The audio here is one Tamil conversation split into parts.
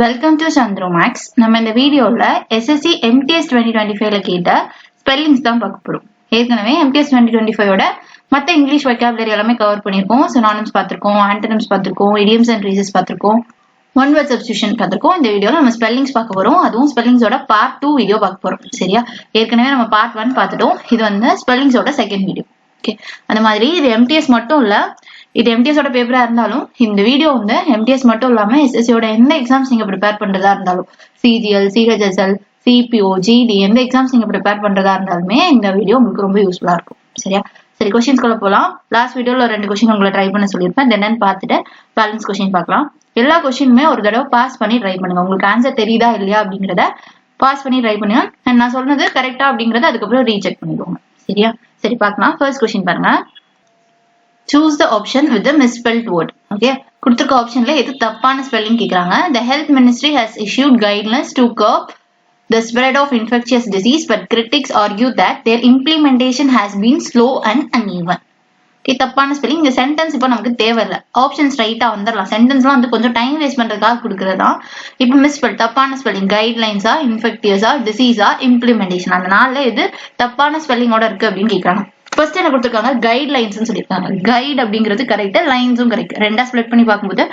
Welcome to சந்திரோமேக்ஸ். நம்ம இந்த வீடியோல எஸ்எஸ்சி எம்டிஎஸ் 2025ல கேட்ட ஸ்பெல்லிங்ஸ் தான் பார்க்க போறோம். ஏற்கனவே எம்டிஎஸ் 2025ஓட மற்ற இங்கிலீஷ் வெக்காபுலரி எல்லாமே கவர் பண்ணியிருக்கோம். சினானிம்ஸ் பார்த்திருக்கோம், ஆன்டனிம்ஸ் பார்த்திருக்கோம், இடியம்ஸ் அண்ட் ஃப்ரேசஸ் பார்த்திருக்கோம், ஒன் வேர்ட் சப்ஸ்டிடியூஷன் பார்த்திருக்கோம். இந்த வீடியோல நம்ம ஸ்பெல்லிங்ஸ் பார்க்க போறோம். அதுவும் ஸ்பெல்லிங்ஸோட பார்ட் 2 வீடியோ பார்க்க போறோம். சரியா? ஏற்கனவே நம்ம பார்ட் 1 பார்த்துட்டோம். இது வந்து ஸ்பெல்லிங்ஸோட செகண்ட் வீடியோ. ஓகே, அந்த மாதிரி இது எம்டிஎஸ் மட்டும் இல்ல, இது எம்டிஎஸோட பேப்பரா இருந்தாலும் இந்த வீடியோ வந்து எம்டிஎஸ் மட்டும் இல்லாம எஸ்எஸ்சியோட எந்த எக்ஸாம்ஸ் நீங்க ப்ரிப்பேர் பண்றதா இருந்தாலும், சிஜிஎல், சிஹெச்எஸ்எல், சிபிஓ, ஜிடி எந்த எக்ஸாம்ஸ் நீங்க ப்ரிப்பேர் பண்றதா இருந்தாலுமே இந்த வீடியோ உங்களுக்கு ரொம்ப யூஸ்ஃபுல்லா இருக்கும். சரியா? சரி, கொஸ்டின்ஸ்குள்ள போலாம். லாஸ்ட் வீடியோல 2 கொஸ்டின் உங்களை ட்ரை பண்ண சொல்லியிருப்பேன். என்னன்னு பார்த்துட்டு பேலன்ஸ் கொஸ்டின் பார்க்கலாம். எல்லா கொஸ்டினுமே ஒரு தடவை பாஸ் பண்ணி ட்ரை பண்ணுங்க. உங்களுக்கு ஆன்சர் தெரியுதா இல்லையா அப்படிங்கறத பாஸ் பண்ணி ட்ரை பண்ணுங்க. நான் சொன்னது கரெக்டா அப்படிங்கறத அதுக்கப்புறம் ரீசெக் பண்ணிடுவாங்க. சரியா? சரி, பார்க்கலாம். ஃபர்ஸ்ட் கொஸ்டின் பாருங்க. Choose the option with the misspelled word. Okay, கொடுத்திருக்க ஆப்ஷன்ல எது தப்பான ஸ்பெல்லிங் கேக்குறாங்க. The health ministry has issued guidelines to curb the spread of infectious disease, but critics argue that their implementation has been slow and uneven. Okay, தப்பான ஸ்பெல்லிங். இந்த சென்டென்ஸ் இப்போ நமக்கு தேவையில்லை. ஆப்ஷன் ஸ்ட்ரைட்டா வந்துடலாம். சென்டென்ஸ்லாம் வந்து கொஞ்சம் டைம் வேஸ்ட் பண்றதுக்காக கொடுக்கறதா. இப்போ மிஸ்ஸ்பெல், தப்பான ஸ்பெல்லிங். கைட்லைன்ஸா, இன்ஃபெக்டியஸா, டிசீஸா, இம்ப்ளிமெண்டேஷன், அந்த நாள்ல எது தப்பான ஸ்பெல்லிங்கோட இருக்கு அப்படின்னு கேக்குறாங்க. ஃபர்ஸ்ட் என்ன கொடுத்துருக்காங்க? கைட்லைன்ஸ் சொல்லியிருக்காங்க. கைட் அப்படிங்கிறது கரெக்ட், லைன்ஸும் கரெக்ட். ரெண்டா ஸ்ப்ளிட் பண்ணி பார்க்கும்போது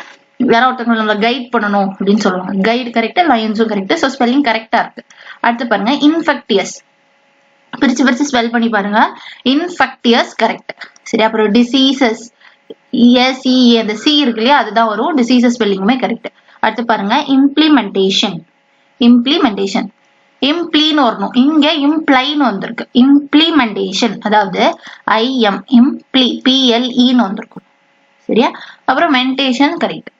யாராவது ஒருத்தவங்க நம்மள கைட் பண்ணணும் அப்படின்னு சொல்லுவாங்க. கைடு கரெக்ட், லைன்ஸும் கரெக்ட். ஸோ ஸ்பெல்லிங் கரெக்டா இருக்கு. அடுத்து பாருங்க, இன்ஃபெக்டியஸ். பிரிச்சு ஸ்பெல் பண்ணி பாருங்க. Infectious correct. சரி, அப்புறம் டிசீசஸ், இஎஸ்இ அந்த சி இருக்கு இல்லையா, அதுதான் வரும். டிசீசஸ் ஸ்பெல்லிங்குமே கரெக்ட். அடுத்து பாருங்க, இம்ப்ளிமெண்டேஷன். இம்ப்ளிமெண்டேஷன் இம்ப்ளீன்னு வரணும். இங்க இம்ப்ளைன்னு வந்திருக்கு. இம்ப்ளிமெண்டேஷன் அதாவது ஐஎம் இம்ப்ளி பிஎல்இன்னு வந்திருக்கும். சரியா? அப்புறம் மென்டேஷன் கரெக்ட்.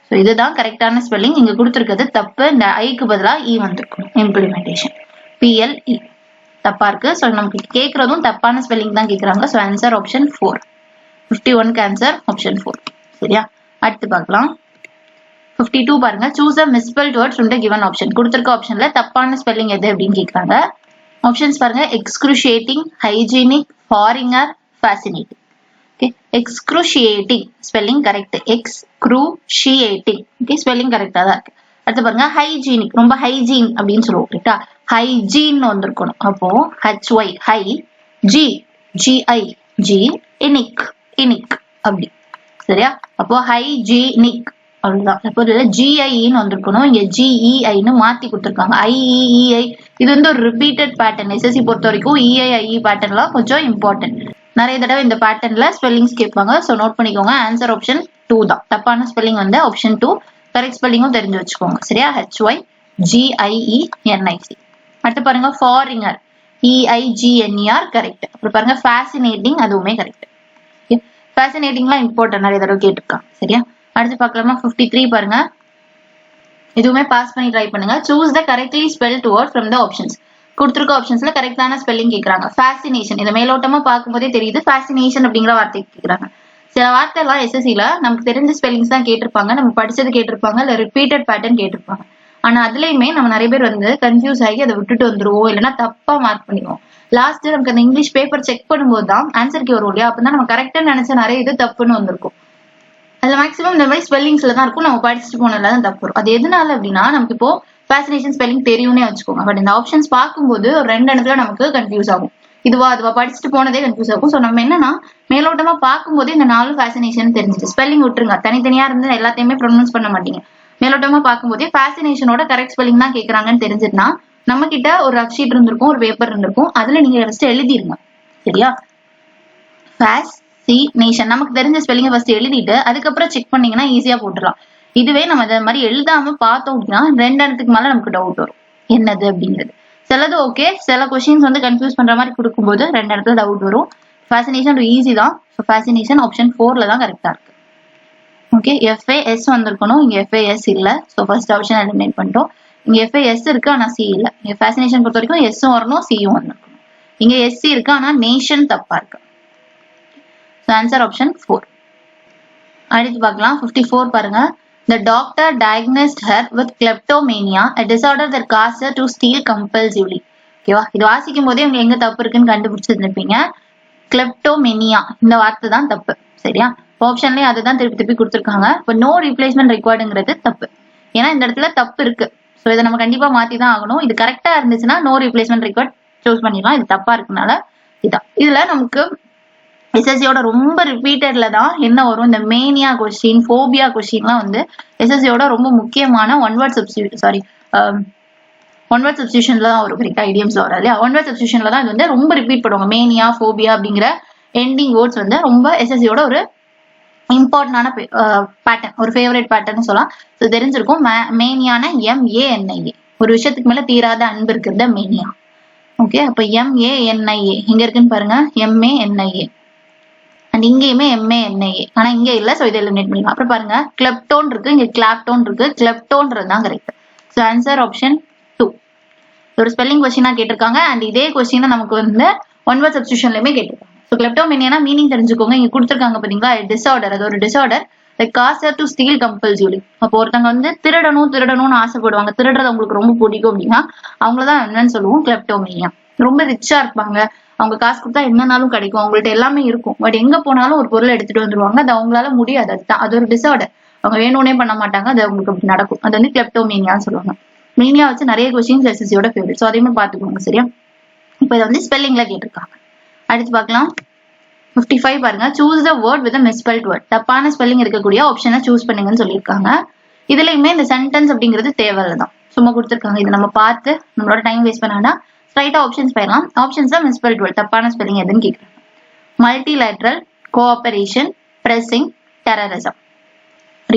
ஸோ இதுதான் கரெக்டான ஸ்பெல்லிங். இங்க கொடுத்துருக்கிறது தப்பு. இந்த ஐக்கு பதிலா இ வந்திருக்கும். இம்ப்ளிமெண்டேஷன் பிஎல்இ தப்பா இருக்கு. ஸோ நமக்கு கேட்கறதும் தப்பான ஸ்பெல்லிங் தான் கேட்கறாங்க. So answer option 4. 51க்கு ஆன்சர் ஆப்ஷன் 4. சரியா? அடுத்து பார்க்கலாம். 52 பாருங்க. Choose a misspelled word from the given option. கொடுத்திருக்க ஆப்ஷன்ல தப்பான ஸ்பெல்லிங் எது அப்படின்னு கேக்குறாங்க. ஆப்ஷன்ஸ் பாருங்க. Excruciating, hygienic, foreigner, fascinating. Okay, excruciating spelling correct. Excruciating okay, spelling கரெக்டா தான் இருக்கு. அடுத்து பாருங்க, ஹைஜீனிக், ரொம்ப ஹைஜீன் அப்படின்னு சொல்லுவோம். கரெக்டா? ஹைஜீன் வந்திருக்கணும். அப்போ H Y hy, G G I G, இனிக் இனிக் அப்படி. சரியா? அப்போ ஹைஜீனிக் அவ்வளவுதான். அப்போ ஜிஐன்னு வந்திருக்கணும். இங்க ஜிஇஐன்னு மாத்தி கொடுத்துருக்காங்க. ஐஇஇஐ இது வந்து ஒரு ரிப்பீட்டட் பேட்டர்ன். எஸ்எஸ்சி பொறுத்த வரைக்கும் இஐஐஇ பேட்டர்ன்லாம் கொஞ்சம் இம்பார்ட்டன்ட். நிறைய தடவை இந்த பேட்டர்ன்ல ஸ்பெல்லிங்ஸ் கேட்பாங்க. ஸோ நோட் பண்ணிக்கோங்க. ஆன்சர் ஆப்ஷன் 2 தான். தப்பான ஸ்பெல்லிங் வந்து ஆப்ஷன் 2. கரெக்ட் ஸ்பெல்லிங்கும் தெரிஞ்சு வச்சுக்கோங்க. சரியா? ஹெச்ஒய் ஜிஐஇஎன்ஐசி. அடுத்து பாருங்க, ஃபாரினர், இஐஜிஎன்இஆர் கரெக்ட். அப்புறம் பாருங்க, ஃபேசினேட்டிங், அதுவுமே கரெக்ட். ஃபேசினேட்டிங்லாம் இம்பார்ட்டன்ட், நிறைய தடவை கேட்டிருக்காங்க. சரியா? அடுத்து பார்க்கலாமா? 53 பாருங்க. இதுவுமே பாஸ் பண்ணி ட்ரை பண்ணுங்க. Choose the correctly spelt word from the options. கொடுத்துருக்க ஆப்ஷன்ஸ்ல கரெக்டான ஸ்பெல்லிங் கேட்கறாங்க. ஃபேசினேஷன், இதை மேலோட்டமா பார்க்கும்போதே தெரியுது. ஃபேசினேஷன் அப்படிங்கிற வார்த்தை கேட்கறாங்க. சில வார்த்தை எல்லாம் எஸ்எஸ்சில நமக்கு தெரிஞ்ச ஸ்பெல்லிங்ஸ் தான் கேட்டிருப்பாங்க, நம்ம படிச்சது கேட்டிருப்பாங்க, இல்ல ரிப்பீட்டட் பேட்டர்ன் கேட்டிருப்பாங்க. ஆனா அதுலயுமே நம்ம நிறைய பேர் வந்து கன்ஃபியூஸ் ஆகி அதை விட்டுட்டு வந்துருவோம், இல்லைன்னா தப்பா மார்க் பண்ணிடுவோம். லாஸ்ட் நமக்கு அந்த இங்கிலீஷ் பேப்பர் செக் பண்ணும்போது தான் ஆன்சருக்கு வரும் இல்லையா, அப்பதான் நம்ம கரெக்டா நினைச்ச நிறைய இது தப்புன்னு வந்திருக்கும். அதுல மேக்ஸிமம் இந்த மாதிரி ஸ்பெல்லிங்ஸ்ல தான் இருக்கும். நம்ம படிச்சுட்டு போனதுல தான் தப்பு வரும். அது எதனால அப்படின்னா, நமக்கு இப்போ ஃபேசினேஷன் ஸ்பெல்லிங் தெரியும்னே வச்சுக்கோங்க. பட் இந்த ஆப்ஷன்ஸ் பார்க்கும்போது ஒரு 2 இடத்துல நமக்கு கன்ஃபியூஸ் ஆகும். இதுவா அதுவா படிச்சுட்டு போனதே கன்ஃபியூஸ் ஆகும். ஸோ நம்ம என்னன்னா, மேலோட்டமா பார்க்கும்போது இந்த 4 ஃபேசினேஷன் தெரிஞ்சுட்டு ஸ்பெல்லிங் விட்டுருங்க. தனித்தனியா இருந்து எல்லாத்தையுமே ப்ரொனவுன்ஸ் பண்ண மாட்டீங்க. மேலோட்டமா பார்க்கும்போதே ஃபேசினேஷனோட கரெக்ட் ஸ்பெல்லிங் தான் கேட்கறாங்கன்னு தெரிஞ்சுட்டுனா, நம்ம கிட்ட ஒரு ரஃப் ஷீட் இருந்திருக்கும், ஒரு பேப்பர் இருந்திருக்கும். அதுல நீங்க ஃபர்ஸ்ட் எழுதிருங்க. சரியா? ஃபேசினேஷன் நமக்கு தெரிஞ்ச ஸ்பெல்லிங்கை ஃபர்ஸ்ட் எழுதிட்டு அதுக்கப்புறம் செக் பண்ணீங்கன்னா ஈஸியா போட்டுடலாம். இதுவே நம்ம இந்த மாதிரி எழுதாம பார்த்தோம் அப்படின்னா 2 இடத்துக்கு மேல நமக்கு டவுட் வரும் என்னது அப்படிங்கிறது. சிலது ஓகே, சில கொஸ்டின்ஸ் வந்து கன்ஃபியூஸ் பண்ற மாதிரி கொடுக்கும்போது 2 இடத்துல டவுட் வரும். ஃபேசினேஷன் ஈஸி தான். ஸோ ஃபேசினேஷன் ஆப்ஷன் 4ல தான் கரெக்டா இருக்கு. ஓகே, எஃப்ஏஎஸ் வந்திருக்கணும். இங்க எஃப்ஏஎஸ் இல்ல. ஸோ ஃபர்ஸ்ட் ஆப்ஷன் எலிமினேட் பண்ணிட்டோம். இங்க எஃப்ஏஎஸ் இருக்கு, ஆனா சி இல்ல. இங்க ஃபேசினேஷன் பொறுத்த வரைக்கும் எஸ்ஸும் வரணும், சியும் வந்திருக்கணும். இங்க எஸ்சி இருக்கு, ஆனா நேஷன் தப்பா இருக்கு. Answer option 4. அடுத்து பார்க்கலாம். 54 பாருங்க. The doctor diagnosed her with kleptomania, a disorder that caused her to steal compulsively. ஓகேவா? இது வாசிக்கும் போதே உங்க எங்க தப்பு இருக்குன்னு கண்டுபிடிச்சிருந்திருப்பீங்க. கிளெப்டோமெனியா இந்த வார்த்தை தான் தப்பு. சரியா? ஆப்ஷன்லயே அதுதான் திருப்பி கொடுத்துருக்காங்க. இப்போ நோ ரீப்ளேஸ்மெண்ட் ரிக்வயர்டுங்கிறது தப்பு. ஏன்னா இந்த இடத்துல தப்பு இருக்கு. ஸோ இதை நம்ம கண்டிப்பா மாத்தி தான் ஆகணும். இது கரெக்டா இருந்துச்சுன்னா நோ ரீப்ளேஸ்மெண்ட் ரிக்வயர்ட் சூஸ் பண்ணிடலாம். இது தப்பா இருக்குனால இதான். இதுல நமக்கு எஸ்எஸ்சியோட ரொம்ப ரிப்பீட்டட்ல தான் என்ன வரும், இந்த மேனியா கொஸ்டின், ஃபோபியா கொஸ்டின்லாம் வந்து எஸ்எஸ்சியோட ரொம்ப முக்கியமான ஒன் வேர்ட் சப்ஸ்டியூஷன்ல தான் வரும். கரெக்டா ஐடியம்ஸ்ல வராது இல்லையா? ஒன் வேர்ட் சப்ஸ்டியூஷன்ல தான் இது வந்து ரொம்ப ரிப்பீட் பண்ணுவாங்க. மேனியா, ஃபோபியா அப்படிங்கிற எண்டிங் வேர்ட்ஸ் வந்து ரொம்ப எஸ்எஸ்சியோட ஒரு இம்பார்ட்டன்டான பேட்டர்ன், ஒரு ஃபேவரட் பேட்டர்ன் சொல்லலாம். தெரிஞ்சிருக்கும். மேனியான MANIA, ஒரு விஷயத்துக்கு மேல தீராத அன்பு இருக்கிறது மேனியா. ஓகே, அப்ப MANIA எங்க இருக்குன்னு பாருங்க, MANIA அண்ட் இங்கேயுமே MANIA, ஆனா இங்க இல்ல. சோ இதை எலிமினேட் பண்ணிக்கலாம். அப்புறம் பாருங்க கிளெப்டோன் இருக்கு, இங்க கிளாப்டோன் இருக்கு. கிளெப்டோன்றது தான் கரெக்ட். So answer option 2. ஒரு ஸ்பெல்லிங் கொஸ்டினா கேட்டிருக்காங்க அண்ட் இதே கொஸ்டின் நமக்கு வந்து ஒன் வேர்ட் சப்ஸ்டியூஷன்லயுமே கேட்டிருக்காங்க. ஸோ கிளெப்டோமேனியானா மீனிங் தெரிஞ்சுக்கோங்க. இங்க கொடுத்துருக்காங்க பாத்தீங்களா, டிஸார்டர். அது ஒரு டிஸார்டர் காசர் டு ஸ்டீல் கம்பல்சிவ்லி. அப்போ ஒருத்தவங்க வந்து திருடணும்னு ஆசைப்படுவாங்க, திருடுறது அவங்களுக்கு ரொம்ப பிடிக்கும் அப்படின்னா அவங்களதான் என்னன்னு சொல்லுவோம், கிளெப்டோமேனியா. ரொம்ப ரிச்சா இருப்பாங்க, அவங்க காசு கொடுத்தா என்னன்னாலும் கிடைக்கும், அவங்கள்ட்ட எல்லாமே இருக்கும். பட் எங்க போனாலும் ஒரு பொருளை எடுத்துட்டு வந்துருவாங்க, அது அவங்களால முடியாது. அது ஒரு டிஸார்டர். அவங்க வேணும்னே பண்ண மாட்டாங்க, அது அவங்களுக்கு அப்படி நடக்கும். அது வந்து கிளெப்டோமேனியான்னு சொல்லுவாங்க. மேனியா வச்சு நிறைய கொஸ்டின்ஸ் எஸ்எஸ்சியோட ஃபேவரட். ஸோ அதையுமே பார்த்துக்கோங்க. சரியா? இப்போ இதை வந்து ஸ்பெல்லிங்ல கேட்டிருக்காங்க. அடுத்து பார்க்கலாம். 55 பாருங்க. Choose the word with misspelt word. தப்பான ஸ்பெல்லிங் இருக்கக்கூடிய ஆப்ஷனை சூஸ் பண்ணுங்கன்னு சொல்லியிருக்காங்க. இதுலயுமே இந்த சென்டென்ஸ் அப்படிங்கிறது தேவையில்லைதான், சும்மா கொடுத்துருக்காங்க. இதை நம்ம பார்த்து நம்மளோட டைம் வேஸ்ட் பண்ணாண்டா ஸ்ட்ரைட்டா ஆப்ஷன்ஸ் போயிடலாம். ஆப்ஷன்ஸ்ல மிஸ்பெல்ட் வேர்ட், தப்பான ஸ்பெல்லிங் எதுன்னு கேட்குறாங்க. Multilateral, cooperation, pressing, terrorism.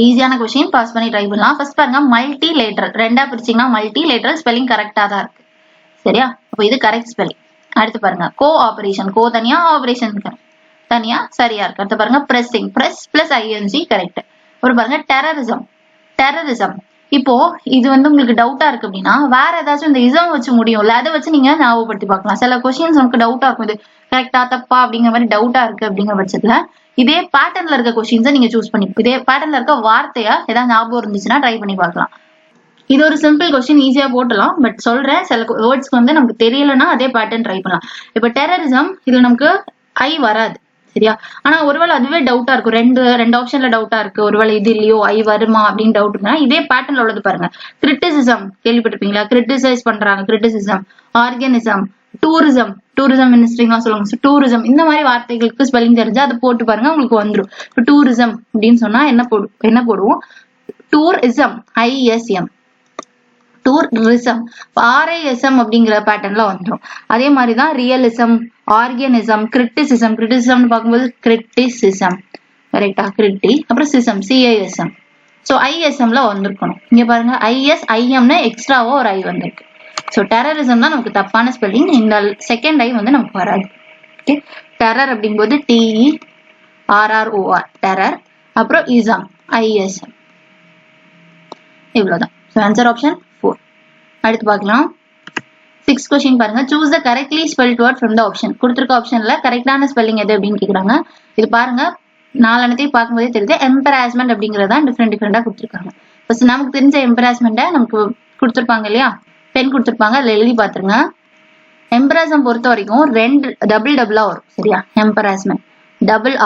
ஈஸியான கொஸ்டின், பாஸ் பண்ணி ட்ரை பண்ணலாம். ஃபர்ஸ்ட் பாருங்க, மல்டிலேட்ரல் ரெண்டா பிரிச்சிங்கன்னா மல்டிலேட்ரல் ஸ்பெல்லிங் கரெக்டா தான் இருக்கு. சரியா? அப்போ இது கரெக்ட் ஸ்பெல்லிங். அடுத்து பாருங்க, கோஆபரேஷன், கோ தனியா, ஆபரேஷன் தனியா, சரியா இருக்கு. அடுத்து பாருங்க, pressing, press plus ING correct. ஒரு பாருங்க டெரரிசம். டெரரிசம் இப்போ இது வந்து உங்களுக்கு டவுட்டா இருக்கு அப்படின்னா வேற ஏதாச்சும் இந்த இசம் வச்சு முடியும்ல, அதை வச்சு நீங்க ஞாபகப்படுத்தி பார்க்கலாம். சில கொஸ்டின்ஸ் நமக்கு டவுட்டா இருக்கும், இது கரெக்டா தப்பா அப்படிங்கிற மாதிரி டவுட்டா இருக்கு அப்படிங்கிற பட்சத்துல இதே பேட்டர்ன்ல இருக்க கொஸ்டின்ஸை நீங்க சூஸ் பண்ணி இதே பேட்டர்ன்ல இருக்க வார்த்தையா ஏதாவது ஞாபகம் இருந்துச்சுன்னா ட்ரை பண்ணி பார்க்கலாம். இது ஒரு சிம்பிள் கொஸ்டின், ஈஸியா போட்டலாம். பட் சொல்றேன், சில வேர்ட்ஸ்க்கு வந்து நமக்கு தெரியலன்னா அதே பேட்டர்ன் ட்ரை பண்ணலாம். இப்ப டெரரிசம், இதுல நமக்கு ஐ வராது. சரியா? ஆனா ஒருவேளை அதுவே டவுட்டா இருக்கும், ரெண்டு ஆப்ஷன்ல டவுட்டா இருக்கு, ஒருவேளை இது இல்லையோ ஐ வருமா அப்படின்னு டவுட் இருக்குன்னா இதே பேட்டர்ன்ல உள்ளது பாருங்க. கிரிட்டிசிசம் கேள்விப்பட்டிருப்பீங்களா? கிரிட்டிசைஸ் பண்றாங்க, கிரிட்டிசிசம். ஆர்கனிசம், டூரிசம், டூரிசம் மினிஸ்ட்ரிலாம் சொல்லுவாங்க. டூரிசம், இந்த மாதிரி வார்த்தைகளுக்கு ஸ்பெல்லிங் தெரிஞ்சு அதை போட்டு பாருங்க, உங்களுக்கு வந்துடும். இப்போ டூரிசம் அப்படின்னு சொன்னா என்ன போடுவோம்? Tourism, ISM. டூரிசம், RISM அப்படிங்கிற பேட்டர்ன்ல வந்துடும். அதே மாதிரிதான் ரியலிசம், ஆர்கனிசம், கிரிட்டிசிசம். கிரிட்டிசிசம்னு பார்க்கும்போது கிரிட்டிசிசம், கரெக்டா? கிரிட்டி, அப்புறம் சிசம், CISM. ஸோ ISMல வந்திருக்கணும். இங்க பாருங்க, ISIMனு எக்ஸ்ட்ராவா ஒரு ஐ வந்திருக்கு. ஸோ டெரரிசம் தான் நமக்கு தப்பான ஸ்பெல்லிங். இந்த செகண்ட் ஐ வந்து நமக்கு வராது. ஓகே, டெரர் அப்படிங்கும்போது TERROR, டெரர். அப்புறம் இசம், ISM. இவ்வளவுதான். So answer option 4. அடுத்து பார்க்கலாம். 6th கொஸ்டின் பாருங்க. Choose the correctly spelt word from the option. கொடுத்துருக்க ஆப்ஷன்ல கரெக்டான ஸ்பெல்லிங் எது அப்படின்னு கேக்குறாங்க. இது பாருங்க, நாலனத்தையும் பார்க்கும்போதே தெரியுது. எம்பராஸ்மெண்ட் அப்படிங்கறதா டிஃப்ரெண்டா கொடுத்துருக்காங்க. ஃபர்ஸ்ட் நமக்கு தெரிஞ்ச எம்பராஸ்மெண்ட்டை நமக்கு கொடுத்துருப்பாங்க இல்லையா, 10 கொடுத்துருப்பாங்க, அதுல எழுதி பாத்துருங்க. எம்பராசம் பொறுத்த வரைக்கும் 2 டபுளா வரும். சரியா? எம்பராஸ்மெண்ட்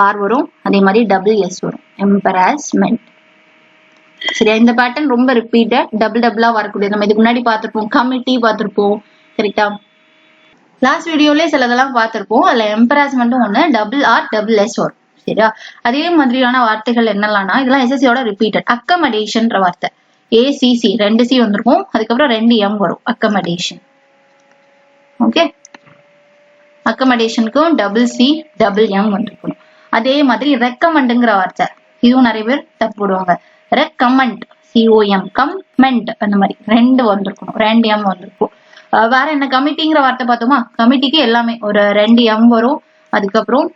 R வரும், அதே மாதிரி S வரும். எம்பராஸ்மெண்ட். சரியா? இந்த பேட்டர்ன் ரொம்ப ரிப்பீட்டட், டபுளா வரக்கூடிய. நம்ம இதுக்கு முன்னாடி பார்த்திருப்போம், கமிட்டி பார்த்திருப்போம். கரெக்டா? லாஸ்ட் வீடியோலயே சிலதெல்லாம் பார்த்திருப்போம். அதுல எம்பராஸ்மெண்ட்டும் ஒண்ணு, R S வரும். சரியா? அதே மாதிரியான வார்த்தைகள் என்னெல்லாம்னா இதெல்லாம் SSCயோட ரிப்பீட்டட். அக்கமடேஷன்ற வார்த்தை, ACC 2 C வந்திருக்கும், அதுக்கப்புறம் 2 M வரும். அக்கமடேஷன். ஓகே, அக்கமடேஷனுக்கும் C M வந்திருக்கணும். அதே மாதிரி ரெக்கமெண்ட்ங்கிற வார்த்தை, இதுவும் நிறைய பேர் தப்பு போடுவாங்க. ரெக்கமெண்ட், COM, கமெண்ட், அந்த மாதிரி 2 வந்திருக்கணும், 2 M வந்திருக்கும். வேற என்ன, கமிட்டிங்கிற வார்த்தை பார்த்தோமா, கமிட்டிக்கு எல்லாமே ஒரு 2 M வரும், அதுக்கப்புறம்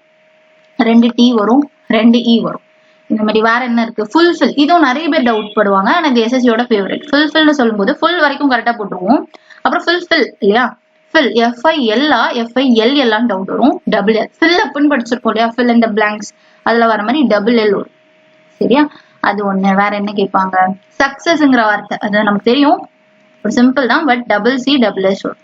2 T வரும், 2 E வரும். இந்த மாதிரி வேற என்ன இருக்கு, ஃபுல்ஃபில். இதுவும் நிறைய பேர் டவுட் படுவாங்க, ஆனா இது SSCயோட ஃபேவரட். ஃபுல்ஃபில்னு சொல்லும்போது ஃபுல் வரைக்கும் கரெக்டா போட்டுருவோம். அப்புறம் ஃபுல்ஃபில் இல்லையா, ஃபில், FIL டவுட் வரும். L ஃபில் அப்னு படிச்சிருப்போம் இல்லையா, ஃபில் இந்த பிளாங்க்ஸ், அதுல வர மாதிரி L வரும். சரியா? அது ஒண்ணு. வேற என்ன கேட்பாங்க, சக்சஸ்ங்கிற வார்த்தை, அது நமக்கு தெரியும், ஒரு சிம்பிள் தான், பட் C S வரும்.